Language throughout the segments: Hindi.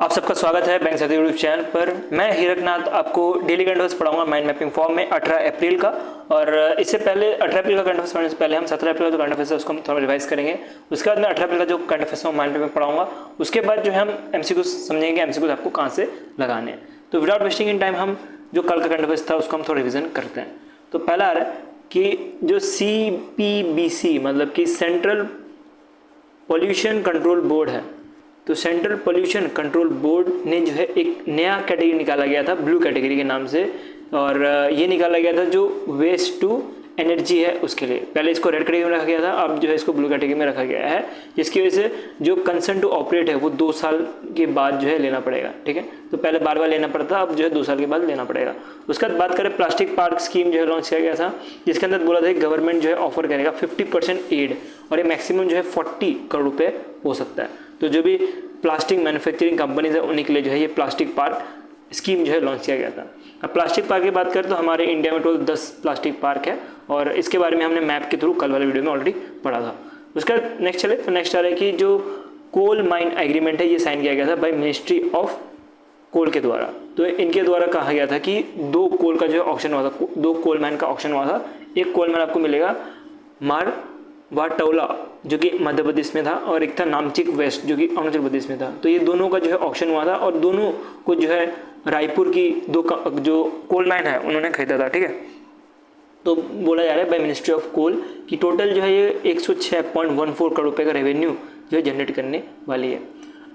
आप सबका स्वागत है बैंक साथी यूट्यूब चैनल पर। मैं हीरकनाथ आपको डेली करंट अफेयर्स पढ़ाऊंगा माइंड मैपिंग फॉर्म में 18 अप्रैल का। और इससे पहले 18 अप्रैल का करंट अफेयर्स पढ़ने से पहले हम 17 अप्रैल का जो करंट अफेयर्स है उसको हम थोड़ा रिवाइज करेंगे। उसके बाद मैं 18 अप्रैल का जो करंट अफेयर्स है माइंड मैपिंग पढ़ाऊंगा। उसके बाद जो है हम एमसीक्यू समझेंगे, एमसीक्यू आपको कहाँ से लगाने हैं। तो विदाउट वेस्टिंग इन टाइम हम जो कल का करंट अफेयर्स था उसको हम थोड़ा रिविजन करते हैं। तो पहला आ रहा है कि जो CPBC मतलब कि सेंट्रल पॉल्यूशन कंट्रोल बोर्ड है, तो सेंट्रल पॉल्यूशन कंट्रोल बोर्ड ने जो है एक नया कैटेगरी निकाला गया था ब्लू कैटेगरी के नाम से। और ये निकाला गया था जो वेस्ट टू एनर्जी है उसके लिए। पहले इसको रेड कैटेगरी में रखा गया था, अब जो है इसको ब्लू कैटेगरी में रखा गया है, जिसकी वजह से जो कंसेंट टू ऑपरेट है वो 2 साल के बाद जो है लेना पड़ेगा। ठीक है, तो पहले बार लेना पड़ता, अब जो है 2 साल के बाद लेना पड़ेगा। उसके बाद बात करें प्लास्टिक पार्क स्कीम जो है लॉन्च किया गया था, जिसके अंदर बोला था कि गवर्नमेंट जो है ऑफर करेगा 50% एड और ये मैक्सिमम जो है 40 करोड़ रुपये हो सकता है। तो जो भी प्लास्टिक मैन्युफैक्चरिंग कंपनीज है उन्हीं के लिए जो है ये प्लास्टिक पार्क स्कीम जो है लॉन्च किया गया था। अब प्लास्टिक पार्क की बात करें तो हमारे इंडिया में टोटल 10 प्लास्टिक पार्क है और इसके बारे में हमने मैप के थ्रू कल वाले वीडियो में ऑलरेडी पढ़ा था। उसका नेक्स्ट चले तो नेक्स्ट आ रहा है कि जो कोल माइन एग्रीमेंट है ये साइन किया गया था बाय मिनिस्ट्री ऑफ कोल के द्वारा। तो इनके द्वारा कहा गया था कि 2 कोल का जो है ऑक्शन हुआ था, 2 कोल माइन का ऑक्शन हुआ था। एक कोल माइन आपको मिलेगा मारवाटौला जो कि मध्य प्रदेश में था और एक था नामचिक वेस्ट जो कि अरुणाचल प्रदेश में था। तो ये दोनों का जो है ऑक्शन हुआ था और दोनों को जो है रायपुर की जो कोल माइन है उन्होंने खरीदा था। ठीक है, तो बोला जा रहा है बाय मिनिस्ट्री ऑफ कोल कि टोटल जो है ये 106.14 करोड़ रुपये का रेवेन्यू जो है जनरेट करने वाली है।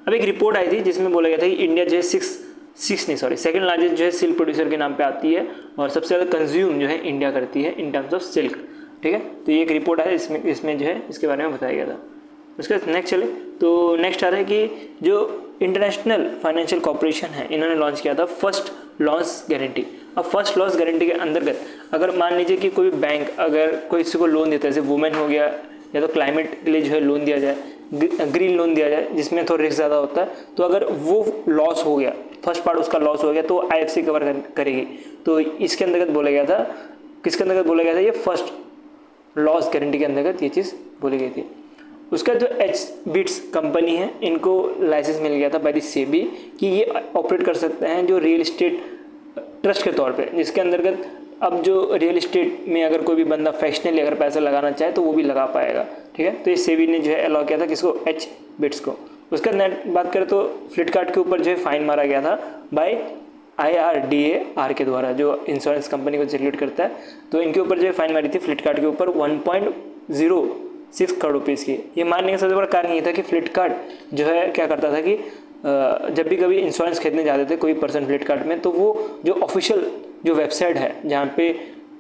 अब एक रिपोर्ट आई थी जिसमें बोला गया था कि इंडिया जो है सेकंड लार्जेस्ट जो है सिल्क प्रोड्यूसर के नाम पे आती है और सबसे ज़्यादा कंज्यूम जो है इंडिया करती है इन टर्म्स ऑफ सिल्क। ठीक है, तो ये एक रिपोर्ट है, इसमें जो है इसके बारे में बताया गया था। उसके बाद नेक्स्ट चले तो नेक्स्ट आ रहा है कि जो इंटरनेशनल फाइनेंशियल कॉर्पोरेशन है इन्होंने लॉन्च किया था फर्स्ट लॉस गारंटी। अब फर्स्ट लॉस गारंटी के अंतर्गत अगर मान लीजिए कि कोई बैंक अगर कोई किसी को लोन देता है, जैसे वुमेन हो गया या तो क्लाइमेट के लिए जो है लोन दिया जाए, ग्रीन लोन दिया जाए जिसमें थोड़ा रिस्क ज़्यादा होता है, तो अगर वो लॉस हो गया, फर्स्ट पार्ट उसका लॉस हो गया तो IFC कवर करेगी। तो इसके अंतर्गत बोला गया था, किसके अंतर्गत बोला गया था, ये फर्स्ट लॉस गारंटी के अंतर्गत ये चीज़ बोली गई थी। उसका जो HBITS कंपनी है इनको लाइसेंस मिल गया था बाय द सेबी कि ये ऑपरेट कर सकते हैं जो रियल इस्टेट ट्रस्ट के तौर पे, जिसके अंतर्गत अब जो रियल इस्टेट में अगर कोई भी बंदा फ्रैक्शनली अगर पैसा लगाना चाहे तो वो भी लगा पाएगा। ठीक है, तो ये सेबी ने जो है अलाउ किया था किसको, HBITS को। उसका नेट बात करें तो फ्लिपकार्ट के ऊपर जो है फाइन मारा गया था बाय IRDAI के द्वारा, जो इंश्योरेंस कंपनी को रेगुलेट करता है। तो इनके ऊपर जो है फाइन मारी थी फ्लिपकार्ट के ऊपर 1.06 करोड़ रुपीज़ की। ये मारने का सबसे बड़ा कारण ये था कि फ्लिपकार्ट जो है क्या करता था कि जब भी कभी इंश्योरेंस खरीदने जाते थे कोई पर्सन फ्लिपकार्ट में, तो वो जो ऑफिशियल जो वेबसाइट है जहाँ पे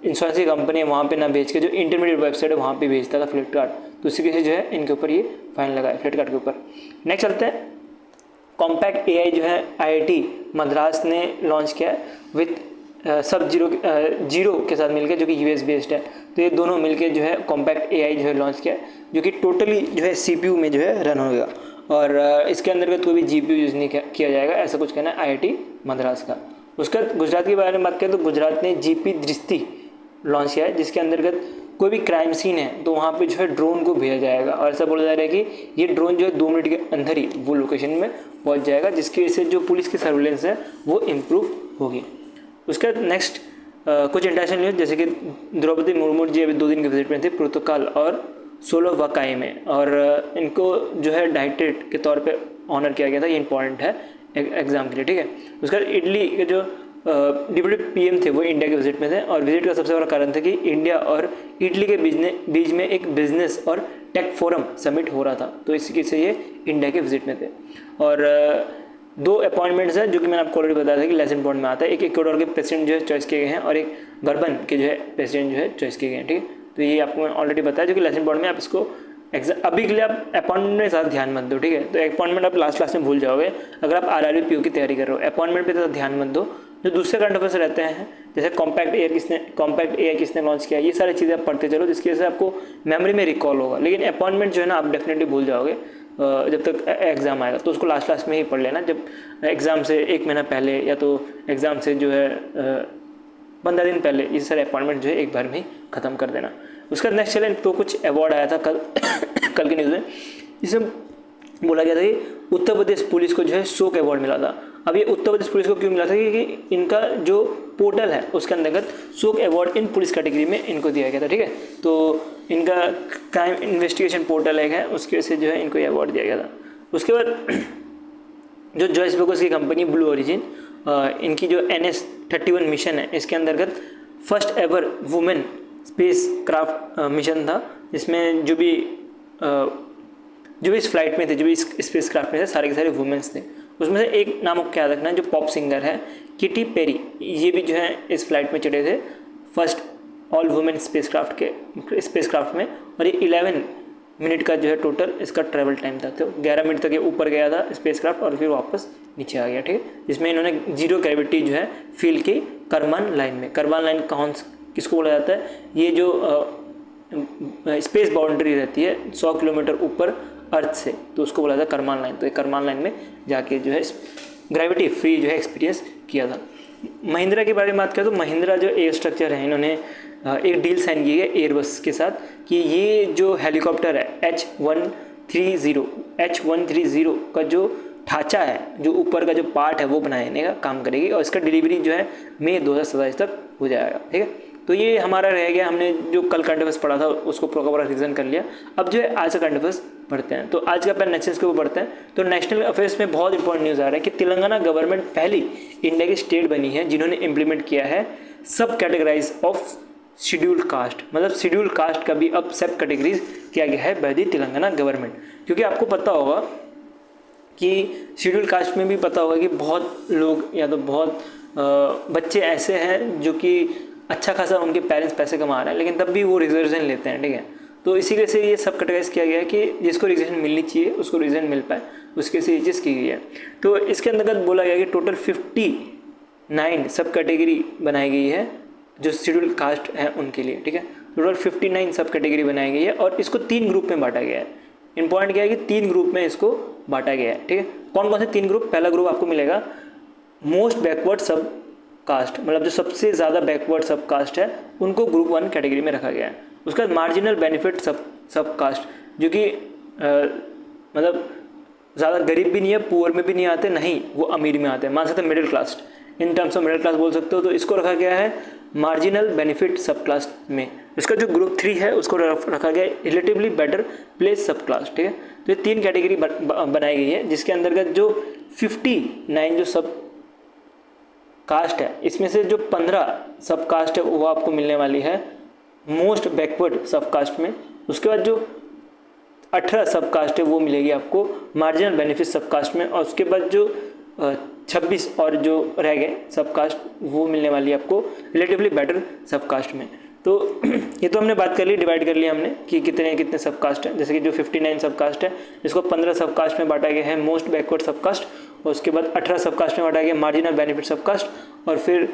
इंश्योरेंस की कंपनी है वहाँ पे ना भेज के जो इंटरमीडिएट वेबसाइट है वहाँ पे भेजता था फ्लिपकार्ट। तो इसी वजह से जो है इनके ऊपर ये फाइन लगा है फ्लिपकार्ट के ऊपर। नेक्स्ट चलते हैं, कॉम्पैक्ट AI जो है IIT मद्रास ने लॉन्च किया है विथ सब जीरो के साथ मिलकर, जो कि US बेस्ड है। तो ये दोनों मिलकर जो है कॉम्पैक्ट AI जो है लॉन्च किया है, जो कि टोटली जो है CPU में जो है रन होगा और इसके अंतर्गत कोई भी GPU यूज़ नहीं किया जाएगा, ऐसा कुछ कहना है IIT मद्रास का। उसका गुजरात के बारे में बात करें तो गुजरात ने GP दृष्टि लॉन्च किया है, जिसके अंतर्गत कोई भी क्राइम सीन है तो वहाँ पे जो है ड्रोन को भेजा जाएगा और ऐसा बोला जा रहा है कि ये ड्रोन जो है 2 मिनट के अंदर ही वो लोकेशन में पहुँच जाएगा, जिसकी वजह से जो पुलिस की सर्विलेंस है वो इम्प्रूव होगी। उसका नेक्स्ट कुछ इंटरनेशनल न्यूज़, जैसे कि द्रौपदी मुर्मू जी अभी 2 दिन के विजिट में थे पुर्तगाल और स्लोवाकिया में और इनको जो है डायरेक्टरेट के तौर पे ऑनर किया गया था। ये इंपॉर्टेंट है एग्जाम के लिए। ठीक है, उसका इटली के जो डिप्टी PM थे वो इंडिया के विजिट में थे और विजिट का सबसे बड़ा कारण था कि इंडिया और इटली के बीच में एक बिजनेस और टेक फोरम समिट हो रहा था, तो इसी से ये इंडिया के विजिट में थे। और 2 अपॉइंटमेंट्स हैं जो कि मैंने आपको ऑलरेडी बताया था कि लेसन पॉइंट में आता है। एक इक्वाडोर के प्रेसिडेंट जो है चॉइस किए गए हैं और एक गरबन के जो है प्रेसिडेंट जो है चॉइस किए गए हैं। ठीक है, तो ये आपको मैं ऑलरेडी बताया जो कि लेसन पॉइंट में आप इसको अभी के लिए आप अपॉइंटमेंट में ज़्यादा ध्यान मत दो। ठीक है, तो अपॉइंटमेंट आप लास्ट क्लास में भूल जाओगे अगर आप RRB PO की तैयारी कर रहे हो। अपॉइंटमेंट पे ज़्यादा ध्यान मत दो। जो दूसरे करंट अफेयर्स रहते हैं जैसे कॉम्पैक्ट AI किसने लॉन्च किया, ये सारी चीज़ें आप पढ़ते चलो जिसकी वजह से आपको मेमोरी में रिकॉल होगा। लेकिन अपॉइंटमेंट जो है ना आप डेफिनेटली भूल जाओगे जब तक एग्ज़ाम आएगा, तो उसको लास्ट में ही पढ़ लेना। जब एग्ज़ाम से 1 महीना पहले या तो एग्ज़ाम से जो है 15 दिन पहले ये सारे अपॉइंटमेंट जो है एक बार में ही ख़त्म कर देना। उसका नेक्स्ट चैलेंज तो कुछ अवार्ड आया था कल की न्यूज़ में, जिसमें बोला गया था कि उत्तर प्रदेश पुलिस को जो है शोक अवार्ड मिला था। अब ये उत्तर प्रदेश पुलिस को क्यों मिला था, क्योंकि इनका जो पोर्टल है उसके अंतर्गत शोक अवार्ड इन पुलिस कैटेगरी में इनको दिया गया था, ठीक है। तो इनका क्राइम इन्वेस्टिगेशन पोर्टल है, उसकी वजह से जो है इनको ये अवार्ड दिया गया था। उसके बाद जो जॉयस बेकोस की कंपनी ब्लू ओरिजिन, इनकी जो NS-31 मिशन है, इसके अंतर्गत first ever women space craft mission था, जिसमें जो भी इस फ्लाइट में थे, जो भी इस स्पेस क्राफ्ट में थे, सारे के सारे वुमेन्स थे। उसमें से एक नाम आपको याद रखना है, जो पॉप सिंगर है किटी पेरी, ये भी जो है इस फ्लाइट में चढ़े थे first all women space craft में। और ये 11 मिनट का जो है टोटल इसका ट्रैवल टाइम था। तो 11 मिनट तक ये ऊपर गया था स्पेस क्राफ्ट और फिर वापस नीचे आ गया, ठीक है। जिसमें इन्होंने जीरो ग्रेविटी जो है फील की करमान लाइन में। करमान लाइन किसको बोला जाता है, ये जो स्पेस बाउंड्री रहती है 100 किलोमीटर ऊपर अर्थ से, तो उसको बोला जाता है करमान लाइन। तो ये करमान लाइन में जाके जो है ग्रेविटी फ्री जो है एक्सपीरियंस किया था। महिंद्रा के बारे में बात करें तो महिंद्रा जो एयर स्ट्रक्चर है, इन्होंने एक डील साइन की है एयरबस के साथ कि ये जो हेलीकॉप्टर है H130 का जो ढांचा है, जो ऊपर का जो पार्ट है, वो बनाने का काम करेगी और इसका डिलीवरी जो है मई 2027 तक हो जाएगा, ठीक है। तो ये हमारा रह गया, हमने जो कल करंट अफेयर्स पढ़ा था उसको प्रॉपर रिविजन कर लिया। अब जो है आज का करंट अफेयर्स पढ़ते हैं। तो आज का पहले नेशनल के ऊपर पढ़ते हैं। तो नेशनल अफेयर्स में बहुत इंपॉर्टेंट न्यूज़ आ रहा है कि तेलंगाना गवर्नमेंट पहली इंडिया की स्टेट बनी है जिन्होंने इम्प्लीमेंट किया है सब कैटेगराइज ऑफ शेड्यूल्ड कास्ट, मतलब शेड्यूल्ड कास्ट का भी अब सब कैटेगरीज किया गया है बाय द तेलंगाना गवर्नमेंट। क्योंकि आपको पता होगा कि शेड्यूल्ड कास्ट में भी पता होगा कि बहुत लोग या तो बहुत बच्चे ऐसे हैं जो कि अच्छा खासा उनके पेरेंट्स पैसे कमा रहे हैं, लेकिन तब भी वो रिजर्वेशन लेते हैं, ठीक है। तो इसी वजह से ये सब कैटेगराइज किया गया है कि जिसको रिजर्वेशन मिलनी चाहिए उसको रिजर्वेशन मिल पाए, उसके से ये चीज़ की गई है। तो इसके अंतर्गत बोला गया कि टोटल 59 सब कैटेगरी बनाई गई है जो शेड्यूल्ड कास्ट है उनके लिए, ठीक है। टोटल 59 सब कैटेगरी बनाई गई है और इसको 3 ग्रुप में बांटा गया है। इंपॉर्टेंट क्या है कि 3 ग्रुप में इसको बांटा गया है, ठीक है। कौन कौन से 3 ग्रुप? पहला ग्रुप आपको मिलेगा मोस्ट बैकवर्ड सब कास्ट, मतलब जो सबसे ज़्यादा बैकवर्ड सब कास्ट है उनको ग्रुप 1 कैटेगरी में रखा गया है। उसका मार्जिनल बेनिफिट सब कास्ट, जो कि मतलब ज़्यादा गरीब भी नहीं है, पुअर में भी नहीं आते, नहीं वो अमीर में आते हैं, मान सकते हैं middle class, in terms of middle class बोल सकते हो। तो इसको रखा गया है मार्जिनल बेनिफिट सब क्लास में। इसका जो ग्रुप 3 है उसको रखा गया है रिलेटिवली बेटर प्लेस सब क्लास, ठीक है। तो ये 3 कैटेगरी बनाई गई है, जिसके अंतर्गत जो 59 जो सब कास्ट है, इसमें से जो 15 सब कास्ट है वो आपको मिलने वाली है मोस्ट बैकवर्ड सब कास्ट में। उसके बाद जो 18 सब कास्ट है वो मिलेगी आपको मार्जिनल बेनिफिट सब कास्ट में। और उसके बाद जो 26 और जो रह गए सब कास्ट वो मिलने वाली है आपको रिलेटिवली बेटर सब कास्ट में। तो ये तो हमने बात कर ली, डिवाइड कर लिया हमने कि कितने कितने सब कास्ट हैं। जैसे कि जो 59 सब कास्ट है इसको 15 सब कास्ट में बांटा गया है मोस्ट बैकवर्ड सब कास्ट, और उसके बाद 18 सब कास्ट में बांटा गया मार्जिनल बेनिफिट सब कास्ट, और फिर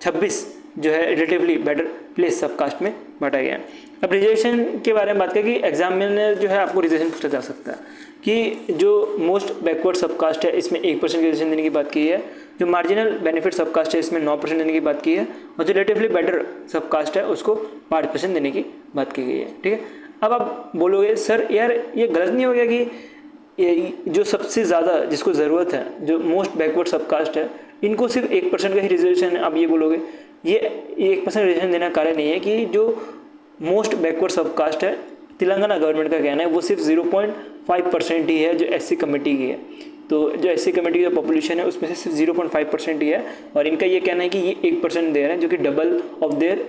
26 जो है रिलेटिवली बेटर प्लेस सब कास्ट में बांटा गया है। अब रिजर्वेशन के बारे में बात करें कि एग्जाम में जो है आपको रिजर्वेशन पूछा जा सकता है कि जो मोस्ट बैकवर्ड सब कास्ट है इसमें 1% की रिजर्वेशन देने की बात की है, जो मार्जिनल बेनिफिट सब कास्ट है इसमें 9% देने की बात की है, और जो रिलेटिवली बेटर सब कास्ट है उसको 5% देने की बात की गई है, ठीक है। अब आप बोलोगे सर यार ये गलत नहीं हो गया कि ये जो सबसे ज़्यादा जिसको ज़रूरत है, जो मोस्ट बैकवर्ड सब कास्ट है, इनको सिर्फ 1% का ही रिजर्वेशन है? आप ये बोलोगे ये 1% रिजर्वेशन देने का कारण नहीं है कि जो मोस्ट बैकवर्ड सब कास्ट है तेलंगाना गवर्नमेंट का कहना है वो सिर्फ 0.5% ही है जो SC कमेटी की है। तो जो SC कमेटी की जो पॉपुलेशन है उसमें से सिर्फ 0.5% ही है, और इनका ये कहना है कि ये 1% दे रहे हैं जो कि double of their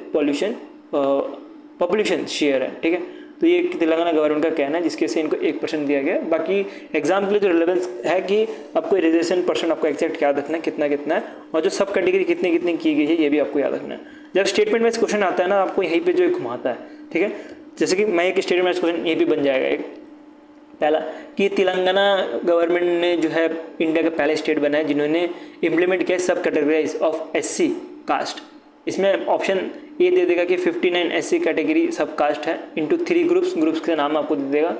population share है, ठीक है। तो ये तेलंगाना गवर्नमेंट का कहना है जिसके से इनको 1% दिया गया। बाकी एग्जाम के लिए जो रिलेवेंस है कि आपको रिजर्वेशन परसेंट आपको एक्जैक्ट याद रखना है कितना कितना है, और जो सब कैटेगरी कितनी कितनी की गई है ये भी आपको याद रखना है। जब स्टेटमेंट में क्वेश्चन आता है ना आपको यहीं पे जो घुमाता है, ठीक है। जैसे कि मैं एक स्टेटमेंट में क्वेश्चन ये भी बन जाएगा एक पहला कि तेलंगाना गवर्नमेंट ने जो है इंडिया का पहला स्टेट बना है जिन्होंने इम्प्लीमेंट किया सब कैटेगराइज ऑफ SC कास्ट। इसमें ऑप्शन ए दे देगा कि 59 SC कैटेगरी सब कास्ट है इनटू 3 ग्रुप्स का नाम आपको दे देगा,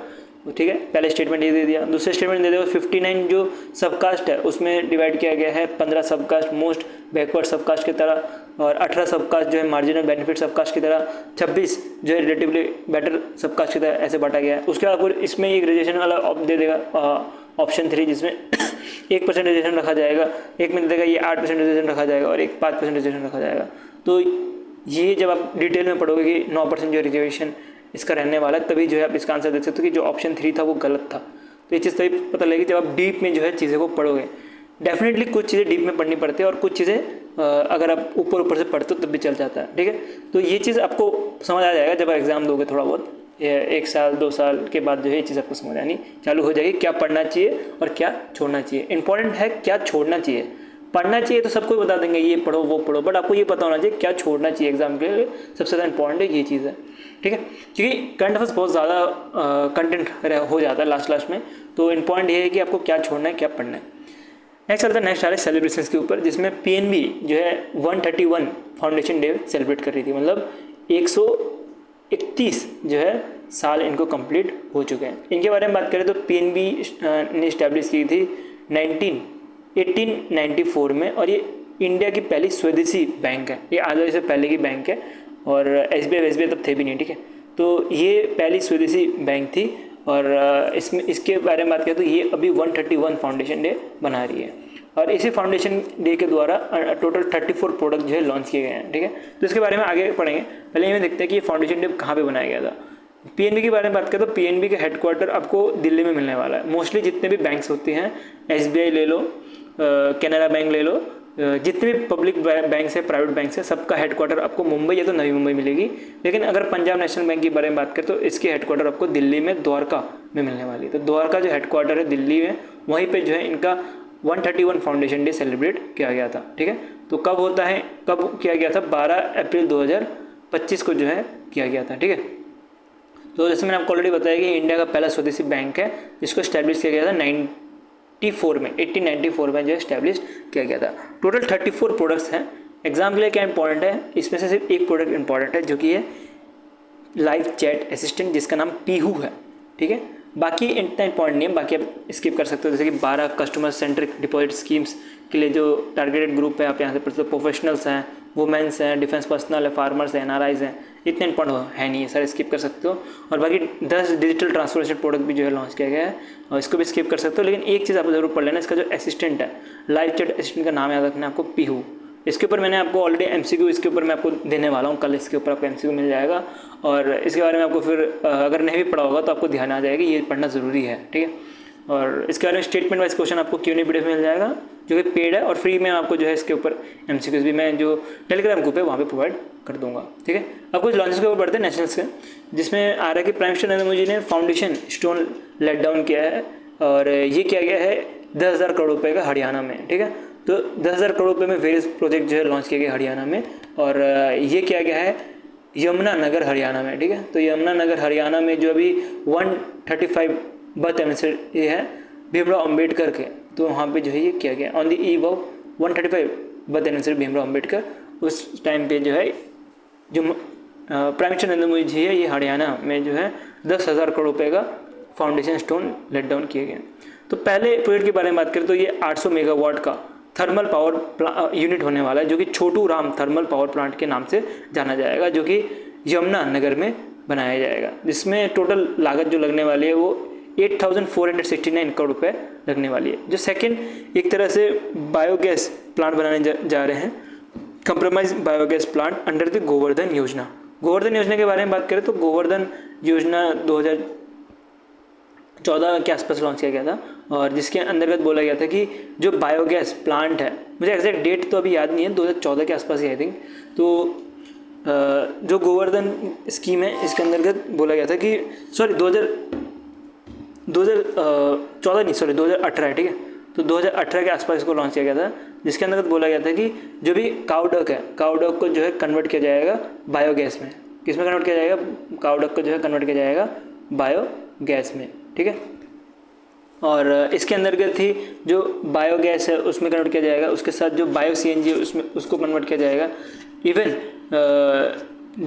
ठीक है, पहले स्टेटमेंट ये दे दिया। दूसरे स्टेटमेंट दे देगा 59 जो सबकास्ट है उसमें डिवाइड किया गया है 15 सबकास्ट मोस्ट बैकवर्ड सबकास्ट की तरह, और 18 सबकास्ट जो है मार्जिनल बेनिफिट सबकास्ट की तरह, 26 जो है रिलेटिवली बेटर सबकास्ट की तरह ऐसे बांटा गया है। उसके बाद इसमें एक रिजर्वेशन वाला दे देगा ऑप्शन 3 जिसमें 1% रिजर्वेशन रखा जाएगा, एक में दे देगा ये 8% रिजर्वेशन रखा जाएगा और एक 5% रिजर्वेशन रखा जाएगा। तो ये जब आप डिटेल में पढ़ोगे कि 9% जो रिजर्वेशन इसका रहने वाला है, तभी जो है आप इसका आंसर देख सकते हो कि जो ऑप्शन 3 था वो गलत था। तो ये चीज़ तभी पता लगेगी जब आप डीप में जो है चीज़ें को पढ़ोगे। डेफिनेटली कुछ चीज़ें डीप में पढ़नी पड़ती है और कुछ चीज़ें अगर आप ऊपर से पढ़ते हो तब भी चल जाता है, ठीक है। तो ये चीज़ आपको समझ आ जाएगा जब आप एग्ज़ाम दोगे, थोड़ा बहुत 1 साल 2 साल के बाद जो है ये चीज़ आपको समझ आनी चालू हो जाएगी, क्या पढ़ना चाहिए और क्या छोड़ना चाहिए। इंपॉर्टेंट है क्या छोड़ना चाहिए। पढ़ना चाहिए तो सबको बता देंगे ये पढ़ो वो पढ़ो, बट आपको ये पता होना चाहिए क्या छोड़ना चाहिए एग्जाम के लिए, सबसे ज़्यादा इंपॉर्टेंट है ये चीज़ है, ठीक है। क्योंकि करंट अफेयर्स बहुत ज़्यादा कंटेंट हो जाता है लास्ट में, तो इंपॉर्टेंट ये है कि आपको क्या छोड़ना है क्या पढ़ना है। नेक्स्ट चलता है नेक्स्ट आ रहा है सेलिब्रेशंस के ऊपर, जिसमें PNB जो है 131 फाउंडेशन डे सेलिब्रेट कर रही थी, मतलब 131 जो है साल इनको कंप्लीट हो चुके हैं। इनके बारे में बात करें तो PNB ने इस्टेब्लिश की थी 1894 में, और ये इंडिया की पहली स्वदेशी बैंक है। ये आज़ादी से पहले की बैंक है और SBI तब थे भी नहीं, ठीक है। तो ये पहली स्वदेशी बैंक थी और इसके बारे में बात करें तो ये अभी 131 फाउंडेशन डे बना रही है, और इसी फाउंडेशन डे के द्वारा टोटल 34 प्रोडक्ट जो है लॉन्च किए गए हैं, ठीक है। तो इसके बारे में आगे पढ़ेंगे, पहले ये देखते हैं कि ये फाउंडेशन डे कहाँ पे बनाया गया था। PNB के बारे में बात करें तो PNB का हेडक्वार्टर आपको दिल्ली में मिलने वाला है। मोस्टली जितने भी बैंक्स होती हैं, SBI ले लो, कैनरा बैंक ले लो, जितने भी पब्लिक बैंक्स है, प्राइवेट बैंक्स है, सबका हेडक्वार्टर आपको मुंबई या तो नवी मुंबई मिलेगी। लेकिन अगर पंजाब नेशनल बैंक के बारे में बात करें तो इसकी हेडक्वार्टर आपको दिल्ली में द्वारका में मिलने वाली है। तो द्वारका जो हेडक्वार्टर है दिल्ली में, वहीं पे जो है इनका 131 फाउंडेशन डे सेलिब्रेट किया गया था, ठीक है। तो कब होता है, कब किया गया था, 12 अप्रैल 2025 को जो है किया गया था, ठीक है। तो जैसे मैंने आपको ऑलरेडी बताया कि इंडिया का पहला स्वदेशी बैंक है जिसको स्टैब्लिश किया गया था 1894 में जो इस्टेब्लिश किया गया था। टोटल 34 प्रोडक्ट्स हैं। एग्जाम के लिए क्या इंपॉर्टेंट है, इसमें से सिर्फ एक प्रोडक्ट इंपॉर्टेंट है जो कि है लाइव चैट असिस्टेंट जिसका नाम पीहू है, ठीक है। बाकी इतना इंपॉर्टेंट नहीं है, बाकी आप स्किप कर सकते हो। जैसे कि 12 कस्टमर सेंट्रिक डिपॉजिट स्कीम्स के लिए जो टारगेटेड ग्रुप है आप यहाँ से पढ़ सकते हो। प्रोफेशनल्स हैं, वुमेंस हैं, डिफेंस पर्सनल है, फार्मर्स हैं, NRIs हैं, इतने इंपॉर्टेंट है नहीं है सर, स्किप कर सकते हो। और बाकी 10 डिजिटल ट्रांसफॉर्मेशन प्रोडक्ट भी जो है लॉन्च किया गया है और इसको भी स्किप कर सकते हो। लेकिन एक चीज़ आपको जरूर पढ़ लेना, इसका जो असिस्टेंट है, लाइव चैट असिस्टेंट का नाम याद रखना है आपको, पीहू। इसके ऊपर मैंने आपको ऑलरेडी MCQ इसके ऊपर मैं आपको देने वाला हूँ, कल इसके ऊपर आपको MCQ मिल जाएगा और इसके बारे में आपको फिर अगर नहीं भी पढ़ा होगा तो आपको ध्यान आ जाएगा, ये पढ़ना ज़रूरी है, ठीक है। और इसके बारे में स्टेटमेंट वाइज क्वेश्चन आपको Q&A PDF मिल जाएगा जो कि पेड है, और फ्री में आपको जो है इसके ऊपर MCQs भी मैं जो टेलीग्राम ग्रुप है वहाँ पे प्रोवाइड कर दूंगा, ठीक है। अब कुछ लॉन्चेस के ऊपर बढ़ते हैं नेशनल्स के, जिसमें आ रहा है कि प्राइम मिनिस्टर नरेंद्र मोदी ने फाउंडेशन स्टोन लेट डाउन किया है और ये किया गया है 10,000 करोड़ रुपये का हरियाणा में, ठीक है। तो 10,000 करोड़ रुपये में वेरियस प्रोजेक्ट जो है लॉन्च किए गए हरियाणा में, और ये किया गया है यमुनानगर हरियाणा में, ठीक है। तो यमुनानगर हरियाणा में जो अभी 135 बर्थ एनिवर्सरी है भीमराव अम्बेडकर के, तो वहाँ पे जो है ये किया गया on the eve of 135 birth anniversary Bhimrao Ambedkar. उस टाइम पे जो है जो प्राइम मिनिस्टर नरेंद्र मोदी जी है ये हरियाणा में जो है 10,000 करोड़ रुपये का फाउंडेशन स्टोन लेट डाउन किए गए। तो पहले प्रोजेक्ट के बारे में बात करें तो ये 800 मेगावाट का थर्मल पावर यूनिट होने वाला है जो कि Chhotu Ram thermal power plant के नाम से जाना जाएगा, जो कि यमुनानगर में बनाया जाएगा, जिसमें टोटल लागत जो लगने वाली है वो 8,469 करोड़ रुपये लगने वाली है। जो सेकंड एक तरह से बायोगैस प्लांट बनाने जा रहे हैं, compromise biogas plant under the Govardhan योजना। गोवर्धन योजना के बारे में बात करें तो गोवर्धन योजना 2014 के आसपास लॉन्च किया गया था और जिसके अंतर्गत बोला गया था कि जो बायोगैस प्लांट है, मुझे एग्जैक्ट डेट तो अभी याद नहीं है, 2014 के आसपास ही आई थिंक, तो जो गोवर्धन स्कीम है इसके अंतर्गत बोला गया था कि 2018 है, ठीक है। तो 2018 के आसपास इसको लॉन्च किया गया था, जिसके अंतर्गत बोला गया था कि जो भी काउडक है, काउडक को जो है कन्वर्ट किया जाएगा बायोगैस में। किस में कन्वर्ट किया जाएगा? काउडक को जो है कन्वर्ट किया जाएगा बायोगैस में, ठीक है। और इसके अंतर्गत ही जो बायोगैस है उसमें कन्वर्ट किया जाएगा, उसके साथ जो बायो CNG है उसमें उसको कन्वर्ट किया जाएगा। इवन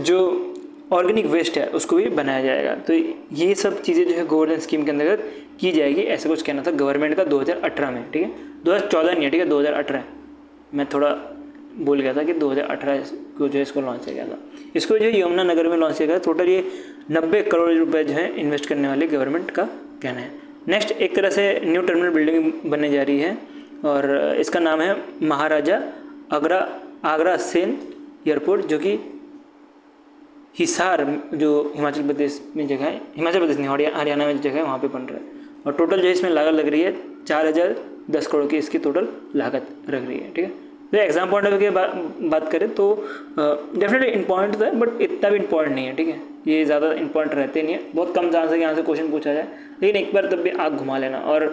जो ऑर्गेनिक वेस्ट है उसको भी बनाया जाएगा। तो ये सब चीज़ें जो है गवर्नेंस स्कीम के अंतर्गत की जाएगी, ऐसा कुछ कहना था गवर्नमेंट का 2018 में, ठीक है। 2014 नहीं है, ठीक है, 2018। मैं थोड़ा बोल गया था कि 2018 को जो है इसको लॉन्च किया गया था। इसको जो है यमुनानगर में लॉन्च किया गया। टोटल ये 90 करोड़ रुपए जो है इन्वेस्ट करने वाली गवर्नमेंट का कहना है। नेक्स्ट एक तरह से न्यू टर्मिनल बिल्डिंग बनने जा रही है और इसका नाम है महाराजा आगरा सेन एयरपोर्ट, जो कि हिसार जो हिमाचल प्रदेश में जगह है, हिमाचल प्रदेश नहीं हरियाणा में जगह है, वहाँ पे बन रहा है। और टोटल जो है इसमें लागत लग रही है 4010 करोड़ की इसकी टोटल लागत लग रही है, ठीक है। तो एग्जाम पॉइंट ऑफ व्यू की बात करें तो डेफिनेटली इम्पॉर्टेंट तो है, बट इतना भी इम्पॉर्टेंट नहीं है, ठीक है। ये ज़्यादा इम्पॉर्टेंट रहते नहीं है, बहुत कम चांस है कि यहाँ से क्वेश्चन पूछा जाए, लेकिन एक बार तब भी आँख घुमा लेना। और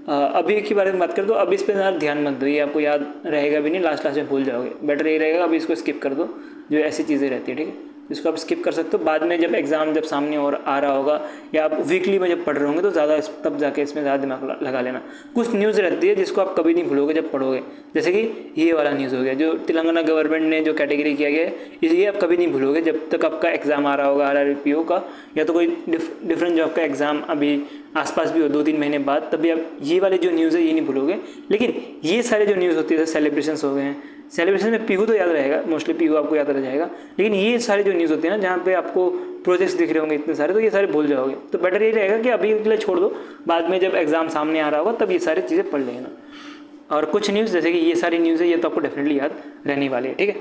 अभी के बारे में बात करें तो अभी इस पर ज़्यादा ध्यान मत दो, ये आपको याद रहेगा भी नहीं, लास्ट में भूल जाओगे। बेटर ये रहेगा अभी इसको स्किप कर दो, जो ऐसी चीज़ें रहती है, ठीक है। इसको आप स्किप कर सकते हो, बाद में जब एग्जाम जब सामने और आ रहा होगा या आप वीकली में जब पढ़ रहे होंगे तो ज़्यादा तब जाके इसमें ज़्यादा दिमाग लगा लेना। कुछ न्यूज़ रहती है जिसको आप कभी नहीं भूलोगे जब पढ़ोगे, जैसे कि ये वाला न्यूज़ हो गया जो तेलंगाना गवर्नमेंट ने जो कैटेगरी किया गया है, इसलिए आप कभी नहीं भूलोगे जब तक आपका एग्ज़ाम आ रहा होगा RRBPO का, या तो कोई डिफरेंट जॉब का एग्ज़ाम अभी आसपास भी हो 2-3 महीने बाद, तभी आप ये वाले जो न्यूज़ है ये नहीं भूलोगे। लेकिन ये सारे जो न्यूज़ होती है, सेलिब्रेशंस हो गए हैं, सेलिब्रेशन में पीहू तो याद रहेगा, मोस्टली पीहू आपको याद रह जाएगा, लेकिन ये सारे जो न्यूज़ होती है ना जहाँ पे आपको प्रोजेक्ट्स दिख रहे होंगे इतने सारे, तो ये सारे भूल जाओगे। तो बेटर ये रहेगा कि अभी के लिए छोड़ दो, बाद में जब एग्जाम सामने आ रहा होगा तब ये सारी चीज़ें पढ़ लेना। और कुछ न्यूज़ जैसे कि ये सारी न्यूज़ है ये तो आपको डेफिनेटली याद रहने वाली है, ठीक है।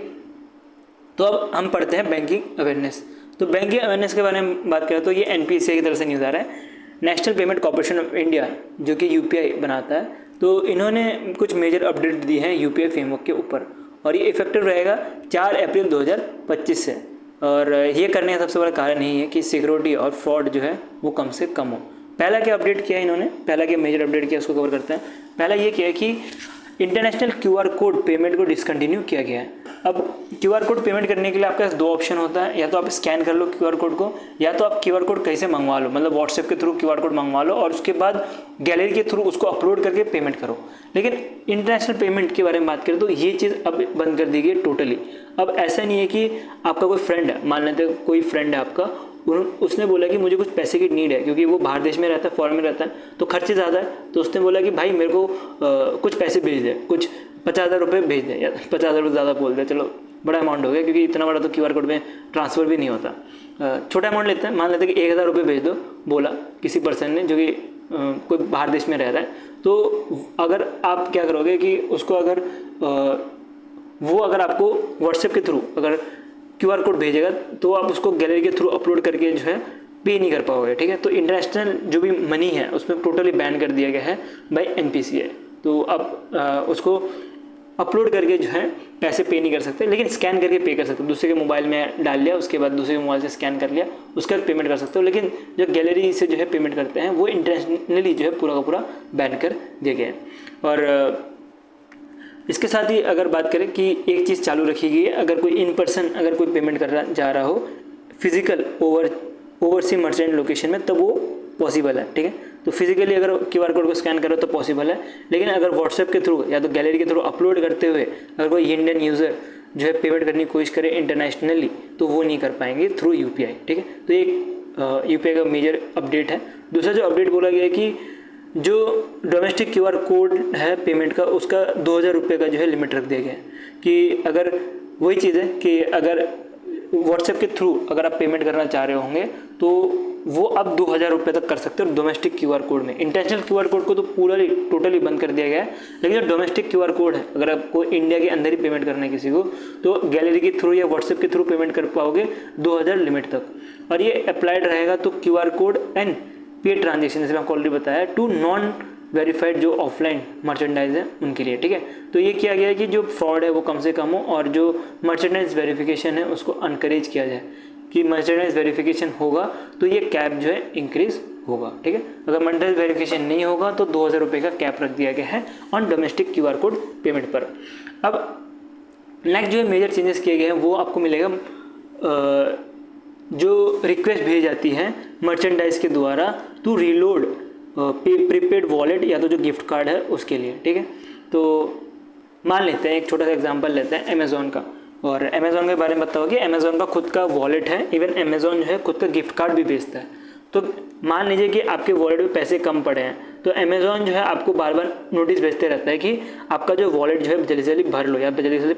तो अब हम पढ़ते हैं बैंकिंग अवेयरनेस। तो बैंकिंग अवेयरनेस के बारे में बात करें तो ये NPCI की तरफ से न्यूज़ आ रहा है, national payment corporation of India, जो कि UPI बनाता है। तो इन्होंने कुछ मेजर अपडेट दी हैं UPI फ्रेमवर्क के ऊपर, और ये इफेक्टिव रहेगा 4 अप्रैल 2025 से। और ये करने का सबसे बड़ा कारण यही है कि सिक्योरिटी और फ्रॉड जो है वो कम से कम हो। पहला क्या अपडेट किया इन्होंने, पहला क्या मेजर अपडेट किया उसको कवर करते हैं। पहला ये किया कि इंटरनेशनल QR कोड पेमेंट को डिसकंटिन्यू किया गया है। अब QR कोड पेमेंट करने के लिए आपके पास 2 ऑप्शन होता है, या तो आप स्कैन कर लो QR कोड को, या तो आप QR कोड कैसे मंगवा लो, मतलब व्हाट्सएप के थ्रू QR कोड मंगवा लो और उसके बाद गैलरी के थ्रू उसको अपलोड करके पेमेंट करो। लेकिन इंटरनेशनल पेमेंट के बारे में बात करें तो ये चीज़ अब बंद कर दी गई टोटली। अब ऐसा नहीं है कि आपका कोई फ्रेंड है, मान लेते हैं कोई फ्रेंड है आपका, उसने बोला कि मुझे कुछ पैसे की नीड है, क्योंकि वो बाहर देश में रहता है, फॉरेन में रहता है, तो खर्चे ज़्यादा है, तो उसने बोला कि भाई मेरे को कुछ पैसे भेज दे, कुछ 50,000 रुपये भेज दे, या 50,000 रुपये ज़्यादा बोल दे, चलो बड़ा अमाउंट हो गया, क्योंकि इतना बड़ा तो QR कोड में ट्रांसफ़र भी नहीं होता। छोटा अमाउंट लेते हैं, मान लेते हैं कि 1,000 रुपये भेज दो, बोला किसी पर्सन ने जो कि कोई बाहर देश में रह रहा है। तो अगर आप क्या करोगे कि उसको अगर वो अगर आपको व्हाट्सएप के थ्रू अगर QR कोड भेजेगा तो आप उसको गैलरी के थ्रू अपलोड करके जो है पे नहीं कर पाओगे, ठीक है। तो इंटरनेशनल जो भी मनी है उसमें टोटली बैन कर दिया गया है बाय NPCI। तो आप उसको अपलोड करके जो है पैसे पे नहीं कर सकते, लेकिन स्कैन करके पे कर सकते हो। दूसरे के मोबाइल में डाल लिया, उसके बाद दूसरे के मोबाइल से स्कैन कर लिया, उसका पेमेंट कर सकते हो। लेकिन जो गैलरी से जो है पेमेंट करते हैं वो इंटरनेशनली जो है पूरा का पूरा बैन कर दिया गया है। और इसके साथ ही अगर बात करें कि एक चीज़ चालू रखी गई है, अगर कोई इन पर्सन अगर कोई पेमेंट करना जा रहा हो फिजिकल ओवरसी मर्चेंट लोकेशन में, तब वो पॉसिबल है, ठीक है। तो फिजिकली अगर QR कोड को स्कैन करो तो पॉसिबल है, लेकिन अगर व्हाट्सएप के थ्रू या तो गैलरी के थ्रू अपलोड करते हुए अगर कोई इंडियन यूज़र जो है पेमेंट करने की कोशिश करे इंटरनेशनली तो वो नहीं कर पाएंगे थ्रू UPI, ठीक है। तो एक UPI का मेजर अपडेट है। दूसरा जो अपडेट बोला गया है कि जो डोमेस्टिक QR कोड है पेमेंट का, उसका 2,000 रुपये का जो है लिमिट रख दिया गया है। कि अगर वही चीज़ है कि अगर व्हाट्सएप के थ्रू अगर आप पेमेंट करना चाह रहे होंगे तो वो अब 2,000 रुपये तक कर सकते हो डोमेस्टिक QR कोड में। इंटरनेशनल QR कोड को तो पूरा टोटली बंद कर दिया गया है, लेकिन जो डोमेस्टिक QR कोड है अगर आपको इंडिया के अंदर ही पेमेंट करना है किसी को, तो गैलरी के थ्रू या व्हाट्सएप के थ्रू पेमेंट कर पाओगे 2,000 लिमिट तक। और ये अप्लाइड रहेगा तो QR कोड एंड पे ट्रांजेक्शन, जैसे मैं आपको ऑलरेडी बताया, टू नॉन वेरीफाइड जो ऑफलाइन मर्चेंडाइज है उनके लिए, ठीक है। तो ये किया गया है कि जो फ्रॉड है वो कम से कम हो और जो मर्चेंडाइज वेरिफिकेशन है उसको अनकरेज किया जाए कि मर्चेंडाइज वेरिफिकेशन होगा तो ये कैप जो है इंक्रीज होगा, ठीक है। अगर मर्चेंडाइज वेरिफिकेशन नहीं होगा तो 2,000 रुपये का कैप रख दिया गया है on domestic QR code payment पर। अब नेक्स्ट जो है मेजर चेंजेस किए गए हैं वो आपको मिलेगा, जो रिक्वेस्ट भेजी जाती है मर्चेंडाइज के द्वारा टू रीलोड प्रीपेड वॉलेट या तो जो गिफ्ट कार्ड है उसके लिए, ठीक है। तो मान लेते हैं एक छोटा सा एग्जांपल लेते हैं अमेज़ॉन का। और अमेज़ॉन के बारे में बताओ कि अमेज़ॉन का खुद का वॉलेट है, इवन अमेज़ॉन जो है खुद का गिफ्ट कार्ड भी बेचता है। तो मान लीजिए कि आपके वॉलेट में पैसे कम पड़े हैं, तो अमेज़ॉन जो है आपको बार बार नोटिस भेजते रहता है कि आपका जो वॉलेट जो है जल्दी से जल्दी भर लो, या जल्दी से जल्दी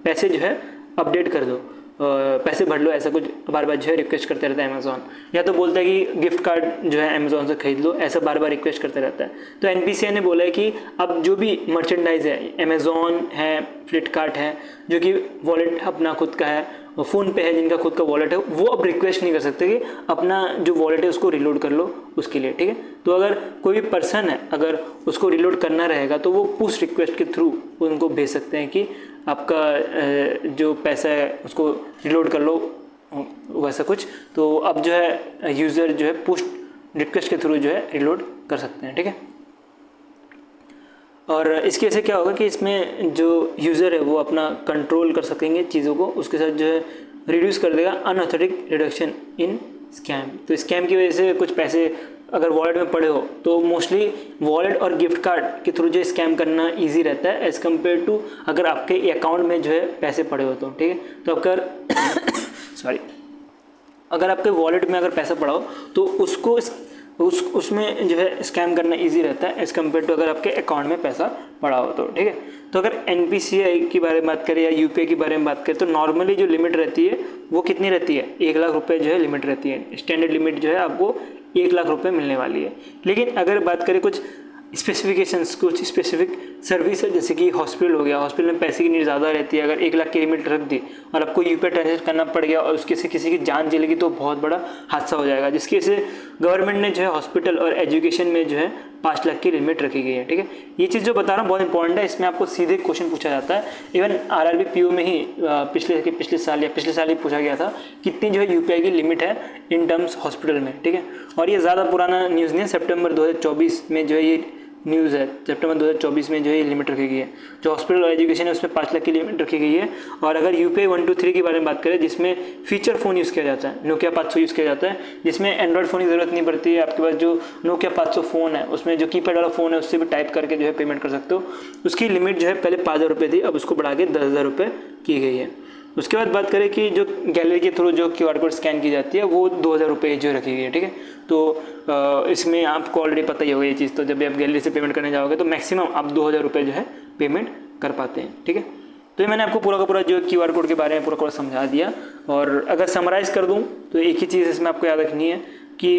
पैसे जो है अपडेट कर दो, पैसे भर लो, ऐसा कुछ बार बार जो है रिक्वेस्ट करते रहता है अमेज़ॉन। या तो बोलता है कि गिफ्ट कार्ड जो है अमेज़ॉन से खरीद लो, ऐसा बार बार रिक्वेस्ट करते रहता है। तो एनपीसीआई ने बोला है कि अब जो भी मर्चेंडाइज है, अमेज़ॉन है, फ्लिपकार्ट है, जो कि वॉलेट अपना खुद का है, फ़ोन पे है जिनका खुद का वॉलेट है, वो अब रिक्वेस्ट नहीं कर सकते कि अपना जो वॉलेट है उसको रिलोड कर लो उसके लिए, ठीक है। तो अगर कोई भी पर्सन है अगर उसको रिलोड करना रहेगा तो वो पुश रिक्वेस्ट के थ्रू उनको भेज सकते हैं कि आपका जो पैसा है उसको रिलोड कर लो, वैसा कुछ। तो अब जो है यूज़र जो है पुश रिक्वेस्ट के थ्रू जो है रिलोड कर सकते हैं, ठीक है। और इसकी वजह से क्या होगा कि इसमें जो यूज़र है वो अपना कंट्रोल कर सकेंगे चीज़ों को, उसके साथ जो है रिड्यूस कर देगा अनऑथेंटिक रिडक्शन इन स्कैम। तो स्कैम की वजह से कुछ पैसे अगर वॉलेट में पड़े हो तो मोस्टली वॉलेट और गिफ्ट कार्ड के थ्रू जो स्कैम करना इजी रहता है एज़ कम्पेयर टू अगर आपके अकाउंट में जो है पैसे पड़े हो तो, ठीक है। तो अगर अगर आपके वॉलेट में अगर पैसा पड़ा हो तो उसको उसमें जो है स्कैम करना इजी रहता है एज़ कम्पेयर टू अगर आपके अकाउंट में पैसा पड़ा हो तो, ठीक है। तो अगर एनपीसीआई की बारे में बात करें या यूपीआई के बारे में बात करें तो नॉर्मली जो लिमिट रहती है वो कितनी रहती है, 1 लाख रुपए जो है लिमिट रहती है। स्टैंडर्ड लिमिट जो है आपको 1 लाख रुपए मिलने वाली है। लेकिन अगर बात करें कुछ स्पेसिफिकेशंस, कुछ स्पेसिफिक सर्विस है, जैसे कि हॉस्पिटल हो गया, हॉस्पिटल में पैसे की नीड ज़्यादा रहती है, अगर 1 लाख की लिमिट रख दी और आपको यूपीआई ट्रांजेक्शन करना पड़ गया और उसके से किसी की जान चलेगी तो बहुत बड़ा हादसा हो जाएगा, जिसकी वजह से गवर्नमेंट ने जो है हॉस्पिटल और एजुकेशन में जो है 5 लाख की लिमिट रखी गई है, ठीक है। ये चीज़ जो बता रहा हूँ बहुत इंपॉर्टेंट है, इसमें आपको सीधे क्वेश्चन पूछा जाता है। इवन आरआरबी पीओ में ही पिछले साल ही पूछा गया था कितनी जो है यूपीआई की लिमिट है इन टर्म्स हॉस्पिटल में, ठीक है। और ये ज़्यादा पुराना न्यूज़ नहीं है, सितंबर 2024 में जो है ये न्यूज़ है, सितंबर 2024 में जो है ये लिमिट रखी गई है। जो हॉस्पिटल और एजुकेशन है उसमें 5 लाख की लिमिट रखी गई है। और अगर यूपीआई 123 के बारे में बात करें जिसमें फीचर फ़ोन यूज़ किया जाता है, नोकिया 500 यूज़ किया जाता है, जिसमें एंड्रॉइड फ़ोन की ज़रूरत नहीं पड़ती है। आपके पास जो नोकिया 500 फ़ोन है उसमें जो कीपैड वाला फ़ोन है उससे भी टाइप करके जो है पेमेंट कर सकते हो। उसकी लिमिट जो है पहले 5,000 रुपये थी, अब उसको बढ़ा के 10,000 रुपये की गई है। उसके बाद बात करें कि जो गैलरी के थ्रू जो QR कोड स्कैन की जाती है वो 2,000 रुपये जो रखी गई है, ठीक है। तो इसमें आपको ऑलरेडी पता ही होगा ये चीज़, तो जब भी आप गैलरी से पेमेंट करने जाओगे तो मैक्सिमम आप 2,000 रुपये जो है पेमेंट कर पाते हैं, ठीक है। तो ये मैंने आपको पूरा का पूरा जो QR कोड के बारे में पूरा समझा दिया। और अगर समराइज़ कर दूँ तो एक ही चीज़ इसमें आपको याद रखनी है कि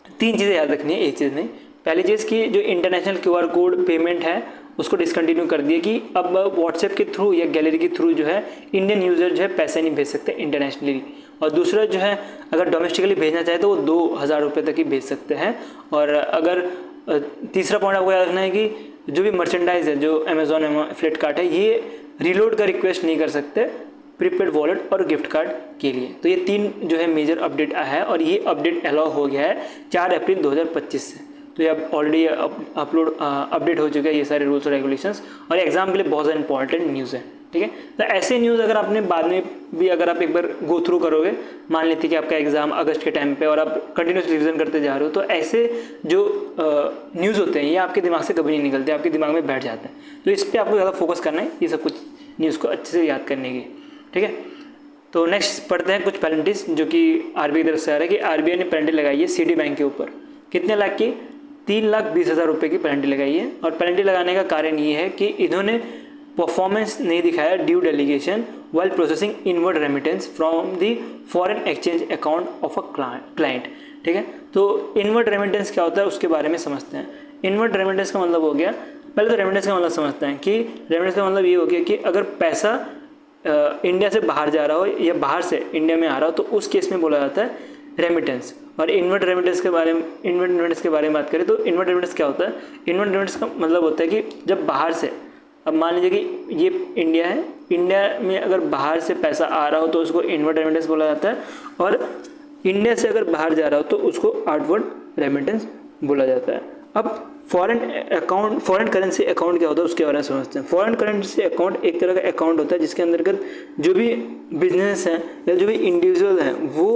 3 चीज़ें याद रखनी है, एक चीज़ नहीं। पहली चीज़ कि जो इंटरनेशनल QR कोड पेमेंट है उसको डिसकंटिन्यू कर दिए कि अब व्हाट्सएप के थ्रू या गैलरी के थ्रू जो है इंडियन यूज़र जो है पैसे नहीं भेज सकते इंटरनेशनली। और दूसरा जो है अगर डोमेस्टिकली भेजना चाहे तो वो 2,000 रुपये तक ही भेज सकते हैं। और अगर तीसरा पॉइंट आपको याद रखना है कि जो भी मर्चेंडाइज है जो अमेज़ॉन फ्लिपकार्ट है ये रिलोड का रिक्वेस्ट नहीं कर सकते प्रीपेड वॉलेट और गिफ्ट कार्ड के लिए। तो ये 3 जो है मेजर अपडेट है और ये अपडेट अलाउ हो गया है 4 अप्रैल 2025 से। तो ये अब ऑलरेडी अपडेट हो चुका है ये सारे रूल्स और रेगुलेशंस, और एग्जाम के लिए बहुत ज़्यादा इंपॉर्टेंट न्यूज़ है, ठीक है। तो ऐसे न्यूज़ अगर आपने बाद में भी अगर आप एक बार गो थ्रू करोगे, मान लेते कि आपका एग्जाम अगस्त के टाइम पे और आप कंटिन्यूस रिवीजन करते जा रहे हो, तो ऐसे जो न्यूज़ होते हैं ये आपके दिमाग से कभी नहीं निकलते, आपके दिमाग में बैठ जाते हैं। तो इस पर आपको ज़्यादा फोकस करना है ये सब कुछ न्यूज़ को अच्छे से याद करने की, ठीक है। तो नेक्स्ट पढ़ते हैं कुछ पेनल्टीज जो कि आरबीआई की तरफ से आ रहा है कि आरबीआई ने पेनल्टी लगाई है सिटी बैंक के ऊपर। कितने लाख की? 3,20,000 रुपये की पेनल्टी लगाई है। और पेनल्टी लगाने का कारण ये है कि इन्होंने परफॉर्मेंस नहीं दिखाया due delegation while processing inward remittance from the foreign exchange account of a client, ठीक है। तो इनवर्ड रेमिटेंस क्या होता है उसके बारे में समझते हैं। इनवर्ड रेमिटेंस का मतलब हो गया, पहले तो रेमिटेंस का मतलब समझते हैं कि रेमिटेंस का मतलब ये हो गया कि अगर पैसा इंडिया से बाहर जा रहा हो या बाहर से इंडिया में आ रहा हो तो उस केस में बोला जाता है रेमिटेंस। और इनवर्ड रेमिटेंस के बारे में बात करें तो इनवर्ड रेमिटेंस क्या होता है? इनवर्ड रेमिटेंस का मतलब होता है कि जब बाहर से, अब मान लीजिए कि ये इंडिया है, इंडिया में अगर बाहर से पैसा आ रहा हो तो उसको इनवर्ड रेमिटेंस बोला जाता है, और इंडिया से अगर बाहर जा रहा हो तो उसको आउटवर्ड रेमिटेंस बोला जाता है। अब फॉरेन करेंसी अकाउंट क्या होता है उसके बारे में समझते हैं। फॉरेन करेंसी अकाउंट एक तरह का अकाउंट होता है जिसके अंतर्गत जो भी बिजनेस है या जो भी इंडिविजुअल हैं वो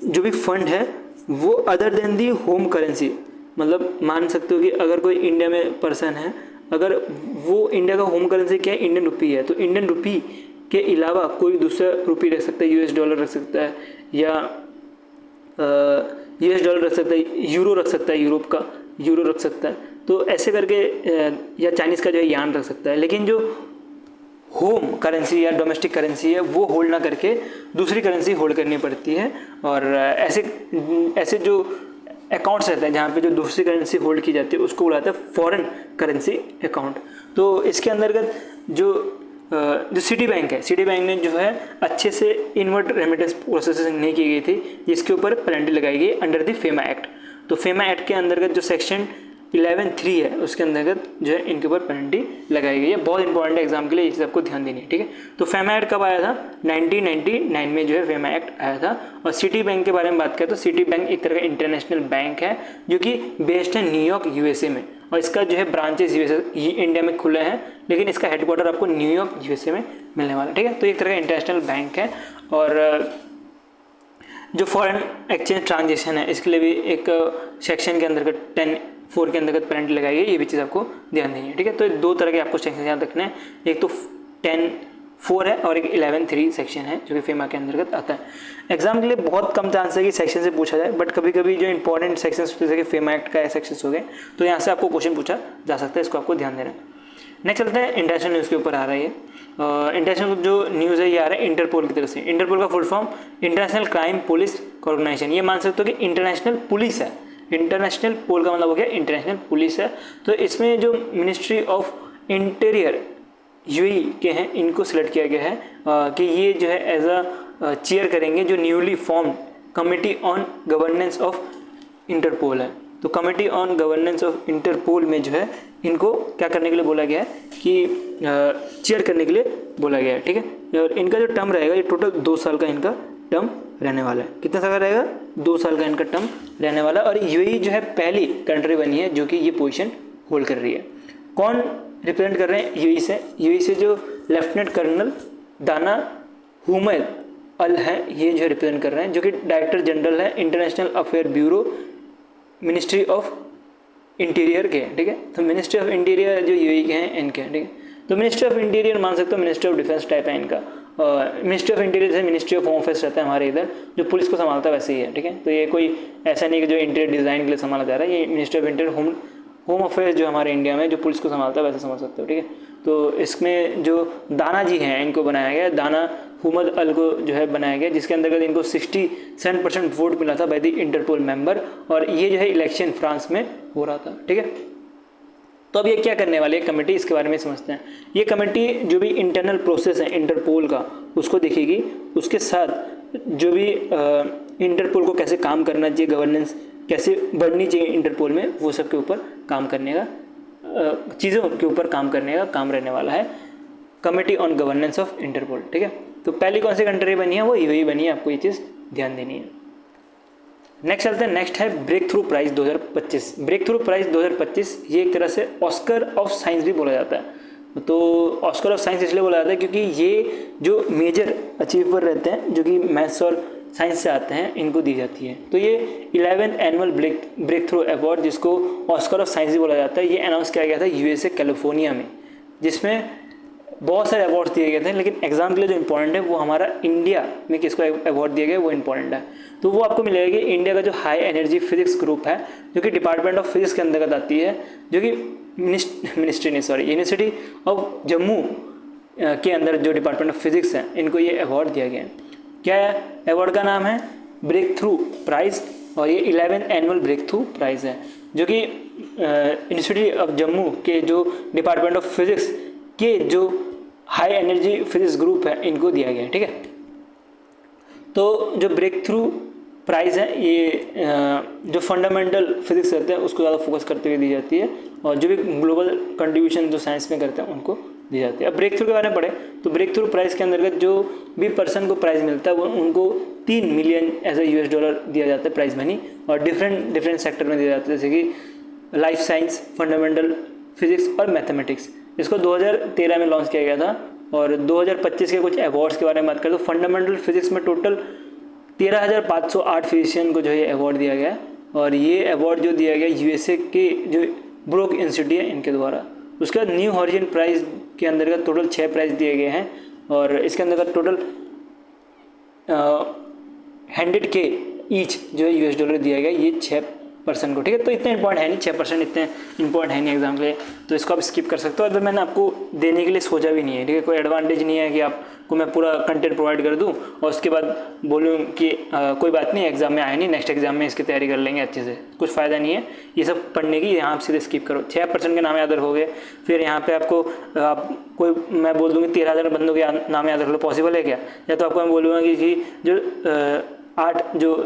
जो भी फंड है वो other than the home currency, मतलब मान सकते हो कि अगर कोई इंडिया में पर्सन है अगर वो इंडिया का होम करेंसी क्या है, इंडियन रुपी है, तो इंडियन रुपी के अलावा कोई दूसरा रुपी रख सकता है, यूएस डॉलर रख सकता है, या यूएस डॉलर रख सकता है, यूरो रख सकता है, यूरोप का यूरो रख सकता है, तो ऐसे करके या चाइनीज़ का जो है यान रख सकता है। लेकिन जो होम करेंसी या डोमेस्टिक करेंसी है वो होल्ड ना करके दूसरी करेंसी होल्ड करनी पड़ती है। और ऐसे जो अकाउंट्स रहते हैं जहाँ पे जो दूसरी करेंसी होल्ड की जाती है उसको बुलाते हैं फॉरेन करेंसी अकाउंट। तो इसके अंतर्गत जो सिटी बैंक है, सिटी बैंक ने जो है अच्छे से इनवर्ट रेमिटेंस प्रोसेसिंग नहीं की गई थी, जिसके ऊपर पेनल्टी लगाई गई अंडर द फेमा एक्ट। तो फेमा एक्ट के अंतर्गत जो सेक्शन 11(3) है उसके अंतर्गत जो है इनके ऊपर पेनल्टी लगाई गई है। बहुत इंपॉर्टेंट एग्जाम के लिए ये चीज़ आपको ध्यान देनी है, ठीक है। तो फेमा एक्ट कब आया था? 1999 में जो है फेमा एक्ट आया था। और सिटी बैंक के बारे में बात करें तो सिटी बैंक एक तरह का इंटरनेशनल बैंक है जो कि बेस्ड है न्यूयॉर्क यूएसए में, और इसका जो है ब्रांचेस इंडिया में खुले हैं, लेकिन इसका हेडक्वार्टर आपको न्यूयॉर्क यूएसए में मिलने वाला है, ठीक है। तो एक तरह का इंटरनेशनल बैंक है। और जो फॉरेन एक्सचेंज ट्रांजेक्शन है इसके लिए भी एक सेक्शन के अंतर्गत 10(4) के अंतर्गत पेनल्टी लगाई है, ये भी चीज़ आपको ध्यान देनी है, ठीक है। तो दो तरह के आपको सेक्शन याद रखने हैं, एक तो 10(4) है और एक 11(3) सेक्शन है जो कि फेमा के अंतर्गत आता है। एग्जाम के लिए बहुत कम चांस है कि सेक्शन से पूछा जाए, बट कभी कभी जो इंपॉर्टेंट सेक्शन जैसे कि फेमा एक्ट का सेक्शन हो गए तो यहाँ से आपको क्वेश्चन पूछा जा सकता है, इसको आपको ध्यान देना है। नेक्स्ट चलते हैं इंटरनेशनल न्यूज़ के ऊपर आ रही है। इंटरनेशनल जो न्यूज़ है ये आ रहा है इंटरपोल की तरफ से। इंटरपोल का full form international crime police organisation, ये मान सकते हो कि इंटरनेशनल पुलिस है। इंटरनेशनल पोल का मतलब हो गया इंटरनेशनल पुलिस है। तो इसमें जो मिनिस्ट्री ऑफ इंटीरियर यूएई के हैं इनको सिलेक्ट किया गया है कि ये जो है एज अ चेयर करेंगे जो newly form committee on governance of Interpol है। तो committee on governance of Interpol में जो है इनको क्या करने के लिए बोला गया है कि चेयर करने के लिए बोला गया है, ठीक है। और इनका जो टर्म रहेगा ये टोटल 2 साल का इनका टर्म रहने वाला है। कितने साल का रहेगा? 2 साल का इनका टर्म रहने वाला है। और यूएई जो है पहली कंट्री बनी है जो कि ये पोजीशन होल्ड कर रही है। कौन रिप्रेजेंट कर रहे हैं यूएई से? यूएई से जो लेफ्टिनेंट कर्नल दाना हुमैद अल है, ये जो रिप्रेजेंट कर रहे हैं, जो कि डायरेक्टर जनरल है international affair bureau ministry of interior के, ठीक है। तो मिनिस्ट्री ऑफ इंटीरियर जो यूएई के हैं इनके, ठीक है। तो मिनिस्ट्री ऑफ इंटीरियर मान सकते हो मिनिस्ट्री ऑफ डिफेंस टाइप है इनका। मिनिस्ट्री ऑफ इंटीरियर से मिनिस्ट्री ऑफ होम अफेयर्स रहता है हमारे इधर, जो पुलिस को संभालता है वैसे ही है, ठीक है। तो ये कोई ऐसा नहीं कि जो इंटीरियर डिज़ाइन के लिए संभाला जा रहा है, ये ministry of interior home affairs जो हमारे इंडिया में जो पुलिस को संभालता है वैसे समझ सकते हो, ठीक है। तो इसमें जो दाना जी हैं इनको बनाया गया, दाना हुमद अल को जो है बनाया गया, जिसके अंतर्गत इनको 67% वोट मिला था बाय द इंटरपोल मेंबर। और ये जो है इलेक्शन फ्रांस में हो रहा था, ठीक है। तो अब ये क्या करने वाली है कमेटी, इसके बारे में समझते हैं। ये कमेटी जो भी इंटरनल प्रोसेस है इंटरपोल का उसको देखेगी, उसके साथ जो भी इंटरपोल को कैसे काम करना चाहिए, गवर्नेंस कैसे बढ़नी चाहिए इंटरपोल में, वो सब के ऊपर काम करने का चीज़ों के ऊपर काम करने का काम रहने वाला है committee on governance of Interpol, ठीक है। तो पहली कौन सी कंट्री बनी है? वो यूएई बनी है, आपको ये चीज़ ध्यान देनी है। नेक्स्ट चलते हैं, नेक्स्ट है breakthrough prize 2025। Breakthrough prize 2025 ये एक तरह से ऑस्कर ऑफ साइंस भी बोला जाता है। तो ऑस्कर ऑफ साइंस इसलिए बोला जाता है क्योंकि ये जो मेजर अचीवर रहते हैं जो कि मैथ्स और साइंस से आते हैं इनको दी जाती है। तो ये 11th annual breakthrough award जिसको ऑस्कर ऑफ साइंस भी बोला जाता है, ये अनाउंस किया गया था यूएसए कैलिफोर्निया में, जिसमें बहुत सारे अवार्ड्स दिए गए थे। लेकिन एग्जाम के लिए जो इंपॉर्टेंट है वो हमारा इंडिया में किसको अवार्ड दिया गया वो इंपॉर्टेंट है। तो वो आपको मिलेगा कि इंडिया का जो हाई एनर्जी फिजिक्स ग्रुप है जो कि डिपार्टमेंट ऑफ फिजिक्स के अंतर्गत आती है, जो कि यूनिवर्सिटी ऑफ जम्मू के अंदर जो डिपार्टमेंट ऑफ फिजिक्स है इनको ये अवार्ड दिया गया है। क्या है अवार्ड का नाम? है ब्रेक थ्रू प्राइज़, और ये 11th annual breakthrough price है जो कि यूनिवर्सिटी ऑफ जम्मू के जो डिपार्टमेंट ऑफ फिजिक्स के जो हाई एनर्जी फिजिक्स ग्रुप है इनको दिया गया है, ठीक है। तो जो ब्रेक थ्रू प्राइज़ है ये जो फंडामेंटल फिजिक्स रहते हैं उसको ज़्यादा फोकस करते हुए दी जाती है, और जो भी ग्लोबल कंट्रीब्यूशन जो साइंस में करते हैं उनको दी जाती है। अब ब्रेक थ्रू के बारे में पढ़े तो ब्रेक थ्रू प्राइज़ के अंतर्गत जो भी पर्सन को प्राइज़ मिलता है वो उनको 3 million as a US dollar दिया जाता है प्राइज़ मनी, और डिफरेंट सेक्टर में दिया जाता है, जैसे कि लाइफ साइंस, फंडामेंटल फिजिक्स और मैथमेटिक्स। इसको 2013 में लॉन्च किया गया था। और 2025 के कुछ अवार्ड्स के बारे में बात करें तो फंडामेंटल फिजिक्स में टोटल 13,508 फिजिशियन को जो है अवार्ड दिया गया, और ये अवार्ड जो दिया गया यूएसए के जो ब्रोक इंस्टीट्यूट है इनके द्वारा। उसके बाद न्यू हॉरिजन प्राइस के अंतर्गत टोटल 6 प्राइस दिए गए हैं और इसके अंतर्गत टोटल 100K ईच जो है US डॉलर दिया गया ये 6% को, ठीक है। तो इतना इंपॉर्टेंट है नहीं, 6% इतने इंपॉर्टेंट है नहीं एग्जाम के लिए, तो इसको आप स्किप कर सकते हो। अगर मैंने आपको देने के लिए सोचा भी नहीं है, ठीक है, कोई एडवांटेज नहीं है कि आपको मैं पूरा कंटेंट प्रोवाइड कर दूं और उसके बाद बोलूं कि कोई बात नहीं एग्जाम में आया नहीं, नेक्स्ट एग्जाम में इसकी तैयारी कर लेंगे अच्छे से, कुछ फ़ायदा नहीं है ये सब पढ़ने की। यहाँ आप सीधे स्किप करो, 6% के नाम याद रखोगे, फिर यहाँ पे आपको कोई मैं बोल दूँगी 13,000 बंदों के नाम याद रख लो, पॉसिबल है क्या? या तो आपको मैं बोलूँगा कि जो 8 जो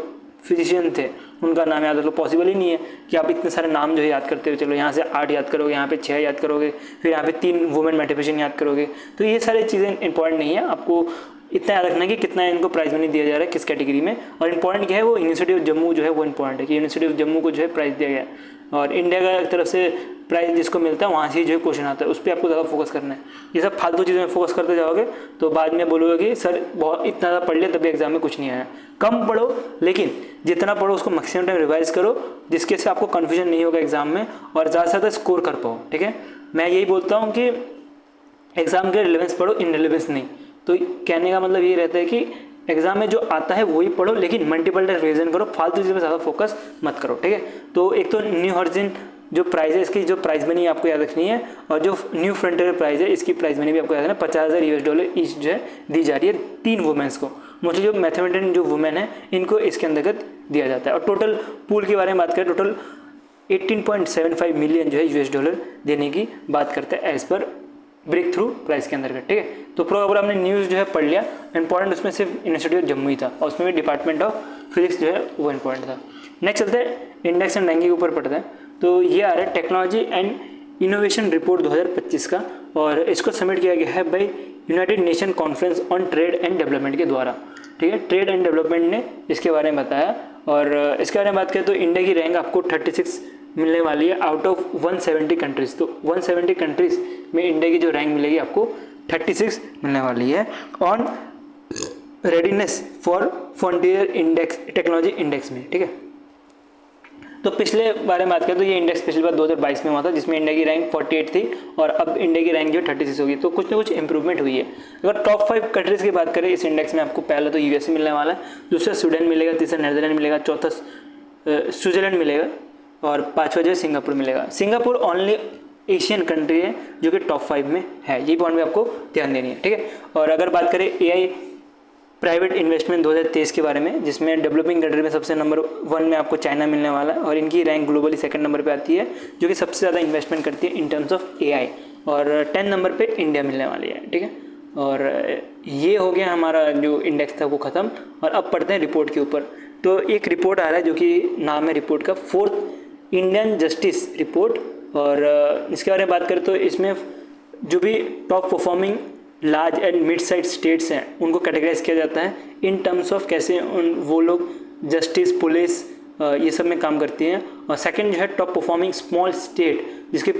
फिजिशियन थे उनका नाम याद रख लो, पॉसिबल ही नहीं है कि आप इतने सारे नाम जो है याद करते हो। चलो यहाँ से 8 याद करोगे, यहाँ पे 6 याद करोगे, फिर यहाँ पे 3 वुमेन मैथमेटिशियन याद करोगे, तो ये सारी चीज़ें इंपॉर्टेंट नहीं है। आपको इतना याद रखना है कि कितना इनको प्राइज मनी दिया जा रहा है किस कैटेगरी में, और इंपॉर्टेंट क्या है वो यूनिवर्सिटी ऑफ जम्मू जो है वो इंपॉर्टेंट है कि यूनिवर्सिटी ऑफ जम्मू को जो है प्राइज दिया गया है और इंडिया का तरफ से प्राइज जिसको मिलता है वहाँ से जो है क्वेश्चन आता है, उस पर आपको ज़्यादा फोकस करना है। ये सब फालतू चीज़ों में फोकस करते जाओगे तो बाद में बोलोगे कि सर बहुत इतना ज़्यादा पढ़ लिया तभी एग्जाम में कुछ नहीं आया। कम पढ़ो, लेकिन जितना पढ़ो उसको मैक्सिमम टाइम रिवाइज करो, जिसके से आपको कन्फ्यूजन नहीं होगा एग्जाम में और ज़्यादा से ज़्यादा स्कोर कर पाओ, ठीक है। मैं यही बोलता हूँ कि एग्जाम के रिलेवेंस पढ़ो, इन रिलेवेंस नहीं। तो कहने का मतलब ये रहता है कि एग्जाम में जो आता है वही पढ़ो, लेकिन मल्टीपल टाइम रिवीजन करो, फालतू चीज़ों में ज़्यादा फोकस मत करो, ठीक है। तो एक तो न्यू हॉरिजन जो प्राइस है इसकी जो प्राइस मनी आपको याद रखनी है, और जो न्यू फ्रंटियर प्राइस है इसकी प्राइस मनी भी आपको याद रखना है। 50,000 US डॉलर ईच जो है दी जा रही है 3 वुमेन्स को। मोस्टली जो मैथमेटिशियन जो वुमेन है इनको इसके अंतर्गत दिया जाता है। और टोटल पूल के बारे में बात करें, टोटल 18.75 मिलियन जो है US डॉलर देने की बात करते हैं as per break through price के अंतर्गत, ठीक है। तो पूरा अगर आपने न्यूज़ जो है पढ़ लिया, इंपॉर्टेंट उसमें सिर्फ यूनिवर्सिटी ऑफ जम्मू ही था और उसमें भी डिपार्टमेंट ऑफ फिजिक्स जो है वो इंपॉर्टेंट था। नेक्स्ट चलते हैं इंडेक्स एंड रैंकिंग के ऊपर पढ़ते हैं। तो ये आ रहा है टेक्नोलॉजी एंड इनोवेशन रिपोर्ट 2025 का, और इसको सबमिट किया गया है by United nation conference on trade and development के द्वारा, ठीक है। ट्रेड एंड डेवलपमेंट ने इसके बारे में बताया, और इसके बारे में बात करें तो इंडिया की रैंक आपको 36 मिलने वाली है आउट ऑफ 170 कंट्रीज़। तो 170 कंट्रीज़ में इंडिया की जो रैंक मिलेगी आपको 36 मिलने वाली है on readiness for frontier index technology index में, ठीक है। तो पिछले बारे में बात करें तो ये इंडेक्स पिछली बार 2022 में हुआ था जिसमें इंडिया की रैंक 48 थी और अब इंडिया की रैंक जो 36 होगी, तो कुछ ना कुछ इंप्रूवमेंट हुई है। अगर टॉप 5 कंट्रीज़ की बात करें इस इंडेक्स में आपको पहला तो USA मिलने वाला है, दूसरा स्वीडन मिलेगा, तीसरा नीदरलैंड मिलेगा, चौथा स्विट्जरलैंड मिलेगा और 5वां जो है सिंगापुर मिलेगा। सिंगापुर ओनली एशियन कंट्री है जो कि टॉप 5 में है, ये पॉइंट भी आपको ध्यान देनी है, ठीक है। और अगर बात करें AI प्राइवेट इन्वेस्टमेंट 2023 के बारे में, जिसमें डेवलपिंग कंट्री में सबसे नंबर 1 में आपको चाइना मिलने वाला है और इनकी रैंक ग्लोबली 2nd नंबर पे आती है जो कि सबसे ज़्यादा इन्वेस्टमेंट करती है इन टर्म्स ऑफ AI, और 10 नंबर पे इंडिया मिलने वाली है, ठीक है। और ये हो गया हमारा जो इंडेक्स था वो ख़त्म, और अब पढ़ते हैं रिपोर्ट के ऊपर। तो एक रिपोर्ट आ रहा है जो कि नाम है रिपोर्ट का 4th इंडियन जस्टिस रिपोर्ट, और इसके बारे में बात करें तो इसमें जो भी top performing large and mid size states हैं उनको कैटेगराइज किया जाता है इन टर्म्स ऑफ कैसे वो लोग जस्टिस, पुलिस ये सब में काम करती हैं। और सेकंड जो है टॉप परफॉर्मिंग स्मॉल स्टेट जिसके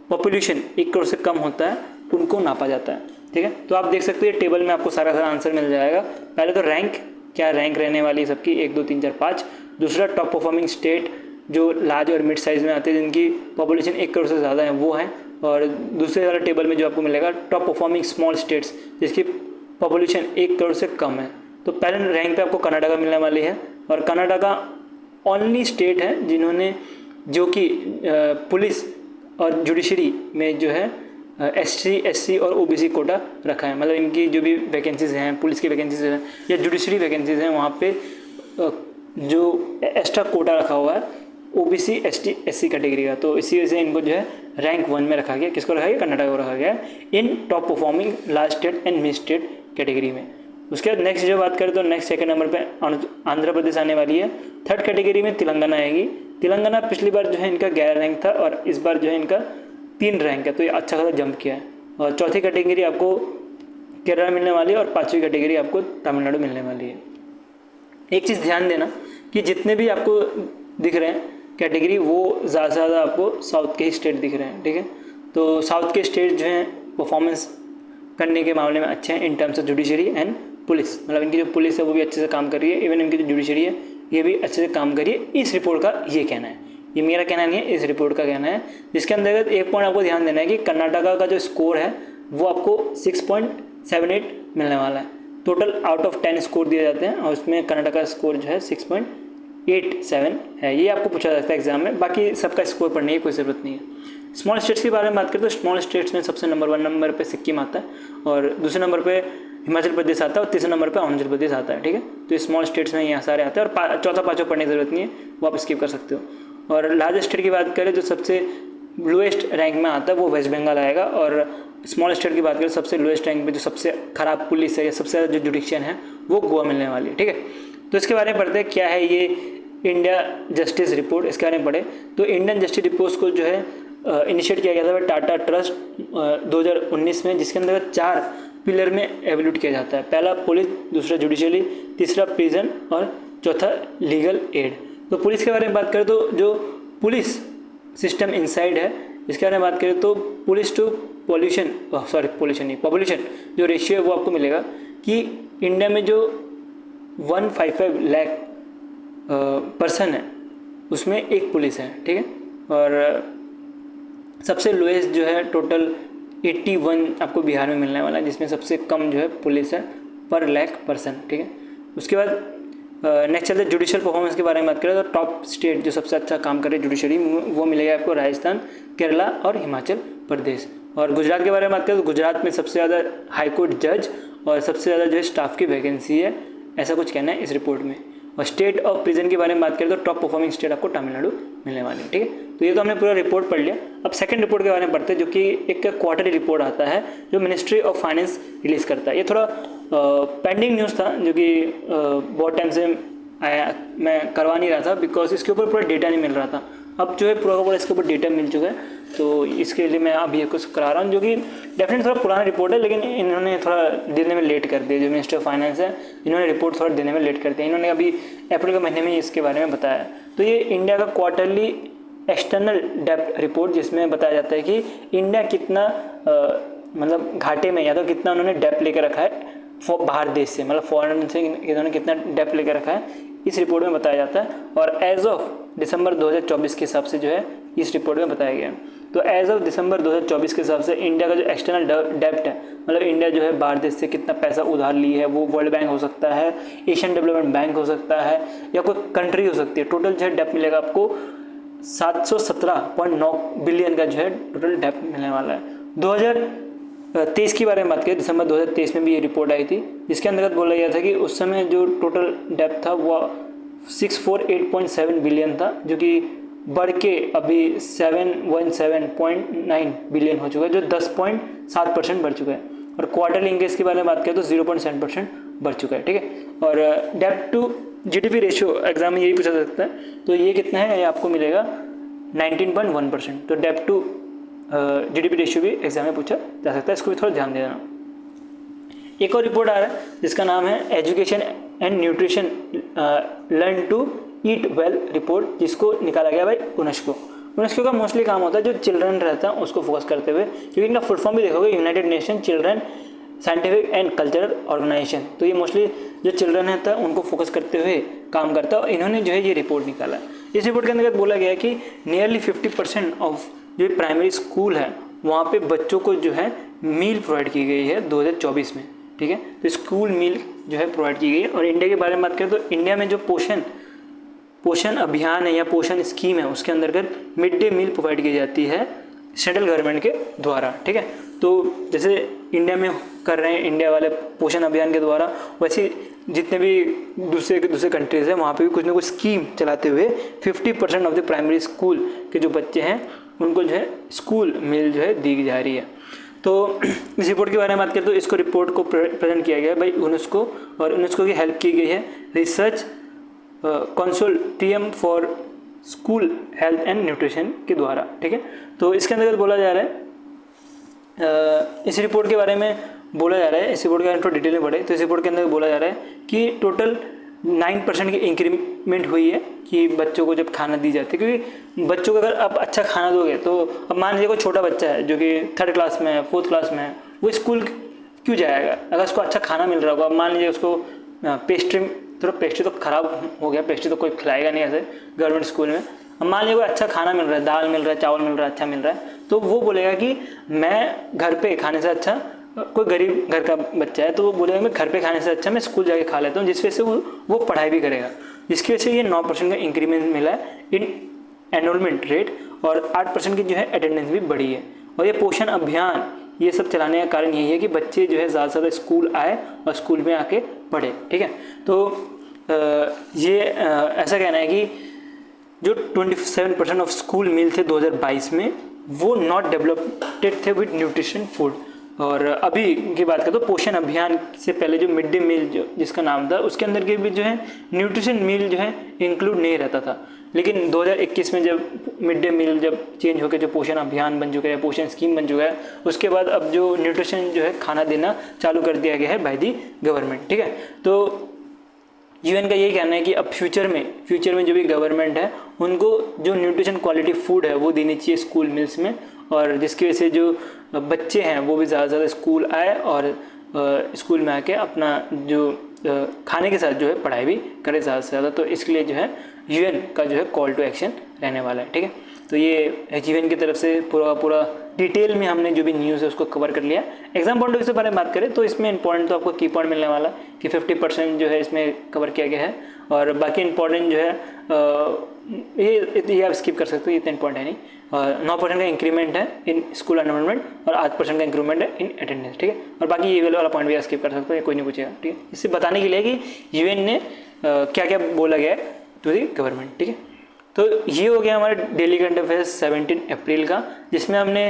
पॉपुलेशन 1 करोड़ से कम होता है उनको नापा जाता है, ठीक है। तो आप देख सकते हैं टेबल में आपको सारा आंसर मिल जाएगा। पहले तो रैंक, क्या रैंक रहने वाली सबकी 1 2 3 4 5। दूसरा टॉप परफॉर्मिंग स्टेट जो लार्ज और मिड साइज़ में आते हैं जिनकी पॉपुलेशन 1 करोड़ से ज़्यादा है वो है, और दूसरे वाला टेबल में जो आपको मिलेगा टॉप परफॉर्मिंग स्मॉल स्टेट्स जिसकी पॉपुलेशन 1 करोड़ से कम है। तो पहले रैंक पे आपको कर्नाटका मिलने वाली है, और कर्नाटका ओनली स्टेट है जिन्होंने जो कि पुलिस और जुडिशरी में जो है SC SC और OBC कोटा रखा है। मतलब इनकी जो भी वैकेंसीज़ हैं, पुलिस की वैकेंसीज हैं या जुडिशरी वैकेंसीज हैं, वहाँ पे जो एक्स्ट्रा कोटा रखा हुआ है OBC ST SC कैटेगरी का। तो इसी वजह से इनको जो है रैंक 1 में रखा गया। किसको रखा गया? कर्नाटक को रखा गया इन top performing large state and mid state category में। उसके बाद नेक्स्ट जो बात करें तो नेक्स्ट 2nd नंबर पे आंध्र प्रदेश आने वाली है। 3rd कैटेगरी में तेलंगाना आएगी। तेलंगाना पिछली बार जो है इनका 11 रैंक था और इस बार जो है इनका 3 रैंक है, तो ये अच्छा खासा जंप किया है। और 4थी कैटेगरी आपको केरला मिलने वाली है और 5वीं कैटेगरी आपको तमिलनाडु मिलने वाली है। एक चीज़ ध्यान देना कि जितने भी आपको दिख रहे हैं कैटेगरी वो ज़्यादा से ज़्यादा आपको साउथ के ही स्टेट दिख रहे हैं, ठीक है। तो साउथ के स्टेट जो हैं परफॉर्मेंस करने के मामले में अच्छे हैं in terms of judiciary and police. मतलब इनकी जो पुलिस है वो भी अच्छे से काम कर रही है, इवन इनकी जो जुडिशरी है ये भी अच्छे से काम कर रही है। इस रिपोर्ट का ये कहना है, ये मेरा कहना नहीं है, इस रिपोर्ट का कहना है, जिसके अंतर्गत एक पॉइंट आपको ध्यान देना है कि कर्नाटका का जो स्कोर है वो आपको 6.78 मिलने वाला है। टोटल आउट ऑफ 10 स्कोर दिए जाते हैं और उसमें कर्नाटका का स्कोर जो है 6.87 है। ये आपको पूछा जाता है एग्जाम में, बाकी सबका स्कोर पढ़ने की कोई ज़रूरत नहीं है। स्मॉल स्टेट्स की बारे में बात करें तो स्मॉल स्टेट्स में सबसे नंबर 1 नंबर पे सिक्किम आता है और दूसरे नंबर पे हिमाचल प्रदेश आता है और तीसरे नंबर पे अरुणाचल प्रदेश आता है। ठीक है, तो ये स्मॉल स्टेट्स में यहाँ सारे आते हैं और चौथा पाँचों पढ़ने की ज़रूरत नहीं है, वो आप स्किप कर सकते हो। और लार्जेस्ट स्टेट की बात करें जो सबसे लोएस्ट रैंक में आता है वो वेस्ट बंगाल आएगा। और स्मॉल स्टेट की बात करें सबसे लोएस्ट रैंक पे जो सबसे खराब पुलिस है या सबसे ज़्यादा जो जुडिक्शन है वो गोवा मिलने वाली है। ठीक है, तो इसके बारे में पढ़ते हैं क्या है ये इंडिया जस्टिस रिपोर्ट, इसके बारे में पढ़े तो इंडियन जस्टिस रिपोर्ट को जो है इनिशिएट किया गया था टाटा ट्रस्ट 2019 में, जिसके अंदर 4 पिलर में एवल्यूट किया जाता है। पहला पुलिस, दूसरा जुडिशरी, तीसरा प्रिजन और चौथा लीगल एड। तो पुलिस के बारे में बात करें तो जो पुलिस सिस्टम इनसाइड है इसके बारे में बात करें तो पुलिस टू पॉपुलेशन जो रेशियो है वो आपको मिलेगा कि इंडिया में जो 155 लाख पर्सन है उसमें एक पुलिस है। ठीक है, और सबसे लोएस्ट जो है टोटल 81 आपको बिहार में मिलने वाला है, जिसमें सबसे कम जो है पुलिस है पर लाख पर्सन। ठीक है, उसके बाद नेक्स्ट चलते हैं जुडिशियल परफॉर्मेंस के बारे में बात करें तो टॉप स्टेट जो सबसे अच्छा काम करे जुडिशरी वो मिलेगा आपको राजस्थान, केरला और हिमाचल प्रदेश। और गुजरात के बारे में बात करें तो गुजरात में सबसे ज़्यादा हाई कोर्ट जज और सबसे ज़्यादा जो है स्टाफ की वैकेंसी है, ऐसा कुछ कहना है इस रिपोर्ट में। और स्टेट ऑफ प्रिजन की बारे में बात करें तो टॉप परफॉर्मिंग स्टेट आपको तमिलनाडु मिलने वाली है। ठीक है, तो ये तो हमने पूरा रिपोर्ट पढ़ लिया। अब सेकंड रिपोर्ट के बारे में पढ़ते हैं जो कि एक क्वार्टरली रिपोर्ट आता है जो मिनिस्ट्री ऑफ फाइनेंस रिलीज़ करता है। ये थोड़ा पेंडिंग न्यूज़ था जो कि बहुत टाइम से आया, मैं करवा नहीं रहा था बिकॉज इसके ऊपर पूरा डेटा नहीं मिल रहा था। अब जो है पूरा इसके ऊपर डेटा मिल चुका है, तो इसके लिए मैं अभी कुछ करा रहा हूँ, जो कि डेफिनेटली थोड़ा पुराना रिपोर्ट है लेकिन इन्होंने थोड़ा देने में लेट कर दिया। जो मिनिस्टर ऑफ फाइनेंस है इन्होंने रिपोर्ट थोड़ा देने में लेट कर दिया, इन्होंने अभी अप्रैल के महीने में इसके बारे में बताया। तो ये इंडिया का क्वार्टरली एक्सटर्नल डेब्ट रिपोर्ट जिसमें बताया जाता है कि इंडिया कितना मतलब घाटे में या तो कितना उन्होंने डेब्ट लेकर रखा है बाहर देश से, मतलब फॉरेन से इन्होंने कितना डेब्ट लेकर रखा है, इस रिपोर्ट में बताया जाता है। और एज ऑफ दिसंबर 2024 के हिसाब से जो है इस रिपोर्ट में बताया गया है। तो एज ऑफ दिसंबर 2024 के हिसाब से इंडिया का जो एक्सटर्नल डेब्ट है, मतलब इंडिया जो है बाहर देश से कितना पैसा उधार ली है, वो वर्ल्ड बैंक हो सकता है, एशियन डेवलपमेंट बैंक हो सकता है या कोई कंट्री हो सकती है, टोटल जो है डेब्ट मिलेगा आपको 717.9 बिलियन का जो है टोटल डेब्ट मिलने वाला है। 2023 के बारे में बात करें, दिसंबर 2023 में भी ये रिपोर्ट आई थी जिसके अंतर्गत बोला गया था कि उस समय जो टोटल डेब्ट था वो 648.7 बिलियन था, जो कि बढ़ के अभी 717.9 बिलियन हो चुका है, जो 10.7% बढ़ चुका है। और क्वार्टरली इंक्रीज के बारे में बात करें तो 0.7% बढ़ चुका है। ठीक है, और डेब्ट टू जीडीपी रेशियो एग्जाम में यही पूछा जा सकता है, तो ये कितना है, ये आपको मिलेगा 19.1%। तो डेब्ट टू जीडीपी रेशियो भी एग्जाम में पूछा जा सकता है, इसको भी थोड़ा ध्यान देना। एक और रिपोर्ट आ रहा है जिसका नाम है education and nutrition learn to eat well report, जिसको निकाला गया भाई यूनेस्को का मोस्टली काम होता है जो चिल्ड्रन रहता है उसको फोकस करते हुए, क्योंकि इनका फुल फॉर्म भी देखोगे United Nation children scientific and cultural organisation. तो ये मोस्टली जो चिल्ड्रन रहता है उनको फोकस करते हुए काम करता है और इन्होंने जो है ये रिपोर्ट निकाला है। इस रिपोर्ट के अंतर्गत बोला गया है कि नियरली 50% ऑफ जो प्राइमरी स्कूल है वहाँ पे बच्चों को जो है मील प्रोवाइड की गई है 2024 में। ठीक है, तो स्कूल मील जो है प्रोवाइड की गई है। और इंडिया के बारे में बात करें तो इंडिया में जो पोषण अभियान है या पोषण स्कीम है उसके अंतर्गत मिड डे मील प्रोवाइड की जाती है सेंट्रल गवर्नमेंट के द्वारा। ठीक है, तो जैसे इंडिया में कर रहे हैं इंडिया वाले पोषण अभियान के द्वारा, वैसे जितने भी दूसरे कंट्रीज़ हैं वहाँ पे भी कुछ ना कुछ स्कीम चलाते हुए 50% ऑफ द प्राइमरी स्कूल के जो बच्चे हैं उनको जो है स्कूल मील जो है दी जा रही है। तो इस रिपोर्ट के बारे में बात करें तो इसको रिपोर्ट को प्रेजेंट किया गया है भाई यूनेस्को, और यूनेस्को की हेल्प की गई है research consortium for school health and nutrition के द्वारा। ठीक है, तो इसके अंतर्गत बोला जा रहा है इस रिपोर्ट के बारे में बोला जा रहा है, इस रिपोर्ट के बारे में थोड़ा डिटेल में बढ़े तो इस रिपोर्ट के अंदर बोला जा रहा है कि टोटल 9% की इंक्रीमेंट हुई है कि बच्चों को जब खाना दी जाती है, क्योंकि बच्चों को अगर आप अच्छा खाना दोगे तो अब मान लीजिए कोई छोटा बच्चा है जो कि 3rd क्लास में है 4th क्लास में है, वो स्कूल क्यों जाएगा अगर उसको अच्छा खाना मिल रहा होगा। अब मान लीजिए उसको पेस्ट्री तो ख़राब हो गया, पेस्ट्री तो कोई खिलाएगा नहीं ऐसे गवर्नमेंट स्कूल में, अब मान लीजिए कोई अच्छा खाना मिल रहा है, दाल मिल रहा है, चावल मिल रहा है, अच्छा मिल रहा है, तो वो बोलेगा कि मैं घर पे खाने से अच्छा, कोई गरीब घर का बच्चा है तो वो बोलेगा मैं घर पे खाने से अच्छा मैं स्कूल जाके खा लेता हूँ, जिस वजह से वो पढ़ाई भी करेगा। जिसकी वजह से ये 9% का इंक्रीमेंट मिला है इन एनरोलमेंट रेट, और 8% की जो है अटेंडेंस भी बढ़ी है। और ये पोषण अभियान ये सब चलाने का कारण यही है कि बच्चे जो है ज़्यादा से ज़्यादा स्कूल आए और स्कूल में आके पढ़े, ठीक है। तो ये ऐसा कहना है कि जो 27% ऑफ स्कूल मील थे 2022 में, वो नॉट डेवलप्ड थे विद न्यूट्रिशन फूड। और अभी की बात करें तो पोषण अभियान से पहले जो मिड डे मील जो जिसका नाम था, उसके अंदर के भी जो है न्यूट्रिशन मील जो है इंक्लूड नहीं रहता था। लेकिन 2021 में जब मिड डे मील जब चेंज होकर जो पोषण अभियान बन चुका है, पोषण स्कीम बन चुका है, उसके बाद अब जो न्यूट्रिशन जो है खाना देना चालू कर दिया गया है बाय दी गवर्नमेंट, ठीक है। तो यूएन का यही कहना है कि अब फ्यूचर में जो भी गवर्नमेंट है उनको जो न्यूट्रिशन क्वालिटी फूड है वो देनी चाहिए स्कूल मिल्स में, और जिसकी वजह से जो बच्चे हैं वो भी ज़्यादा से ज़्यादा स्कूल आए और स्कूल में आके अपना जो खाने के साथ जो है पढ़ाई भी करें ज़्यादा से ज़्यादा। तो इसके लिए जो है यूएन का जो है कॉल टू एक्शन रहने वाला है, ठीक है। तो ये यूएन की तरफ से पूरा डिटेल में हमने जो भी न्यूज़ है उसको कवर कर लिया। एग्जाम पॉइंट ऑफ व्यू से बारे में बात करें तो इसमें इंपॉर्टेंट तो आपको की पॉइंट मिलने वाला कि 50% जो है इसमें कवर किया गया है, और बाकी इंपॉर्टेंट जो है ये आप स्किप कर सकते हो, ये इतना इंपॉर्टेंट है नहीं। 9% का इंक्रीमेंट है इन स्कूल एनरोलमेंट और 8% का इंक्रीमेंट है इन अटेंडेंस, ठीक है। और बाकी ये वाला पॉइंट भी आप स्किप कर सकते हो, ये कोई नहीं पूछेगा, ठीक है। इससे बताने के लिए कि यूएन ने क्या क्या बोला गया है टू दी गवर्नमेंट, ठीक है। तो ये हो गया हमारा डेली करंट अफेयर्स 17 अप्रैल का, जिसमें हमने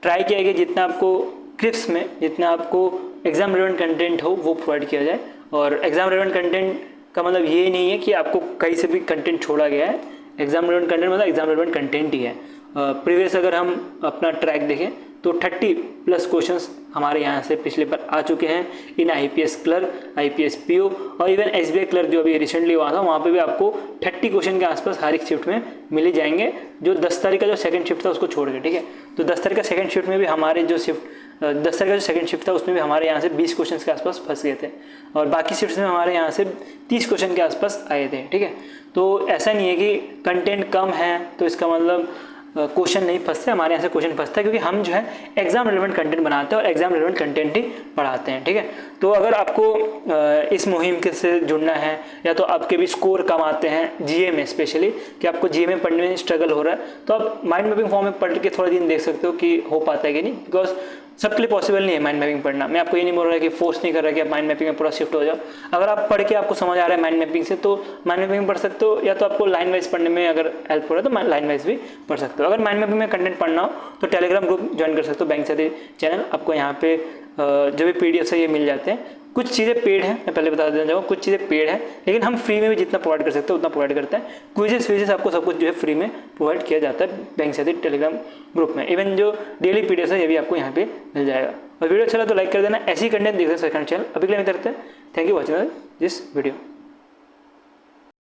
ट्राई किया कि जितना आपको क्लिप्स में जितना आपको एग्जाम रिलेवेंट कंटेंट हो वो प्रोवाइड किया जाए। और एग्जाम रिलेवेंट कंटेंट का मतलब ये नहीं है कि आपको कहीं से भी कंटेंट छोड़ा गया है। एग्जाम रिलेवेंट कंटेंट मतलब एग्जाम रिलेवेंट कंटेंट ही है। प्रीवियस अगर हम अपना ट्रैक देखें तो 30+ क्वेश्चंस हमारे यहाँ से पिछले पर आ चुके हैं इन आईपीएस क्लर्क, आईपीएस पीओ और इवन एसबीआई क्लर्क जो अभी रिसेंटली हुआ था, वहाँ पे भी आपको 30 क्वेश्चन के आसपास हर एक शिफ्ट में मिल जाएंगे, जो 10 तारीख का जो सेकंड शिफ्ट था उसको छोड़ के, ठीक है। तो 10 तारीख का सेकंड शिफ्ट में भी हमारे जो 10 तारीख का जो सेकंड शिफ्ट था उसमें भी हमारे यहाँ से 20 क्वेश्चन के आसपास फंस गए थे, और बाकी शिफ्ट में हमारे यहाँ से 30 क्वेश्चन के आसपास आए थे, ठीक है। तो ऐसा नहीं है कि कंटेंट कम है तो इसका मतलब क्वेश्चन नहीं फंसते, हमारे यहाँ से क्वेश्चन फंसता है, क्योंकि हम जो है एग्जाम रिलेवेंट कंटेंट बनाते हैं और एग्जाम रिलेवेंट कंटेंट ही पढ़ाते हैं, ठीक है। तो अगर आपको इस मुहिम के से जुड़ना है, या तो आपके भी स्कोर कम आते हैं जीए में स्पेशली, कि आपको जीए में पढ़ने में स्ट्रगल हो रहा है, तो आप माइंड मैपिंग फॉर्म में पढ़ के थोड़ा दिन देख सकते हो कि हो पाता है कि नहीं, बिकॉज सबके लिए पॉसिबल नहीं है माइंड मैपिंग पढ़ना। मैं आपको ये नहीं बोल रहा कि फोर्स नहीं कर रहा कि आप माइंड मैपिंग में पूरा शिफ्ट हो जाओ। अगर आप पढ़ के आपको समझ आ रहा है माइंड मैपिंग से तो माइंड मैपिंग पढ़ सकते हो, या तो आपको लाइन वाइज पढ़ने में अगर हेल्प हो रहा है तो लाइन वाइज भी पढ़ सकते हो। अगर माइंड मैपिंग में कंटेंट पढ़ना हो तो टेलीग्राम ग्रुप ज्वाइन कर सकते हो, बैंक साथी चैनल। आपको यहाँ पे जो भी PDF है ये मिल जाते हैं। कुछ चीज़ें पेड हैं, मैं पहले बता देना चाहूँगा, कुछ चीज़ें पेड हैं, लेकिन हम फ्री में भी जितना प्रोवाइड कर सकते हैं उतना प्रोवाइड करते हैं। क्विजेस आपको सब कुछ जो है फ्री में प्रोवाइड किया जाता है बैंक साथी टेलीग्राम ग्रुप में। इवन जो डेली PDF है ये भी आपको यहाँ पे मिल जाएगा। और वीडियो अच्छा लगा तो लाइक कर देना, ऐसी कंटेंट देख सकते हैं सेकंड चैनल। अभी के लिए करते हैं, thank you watching this video.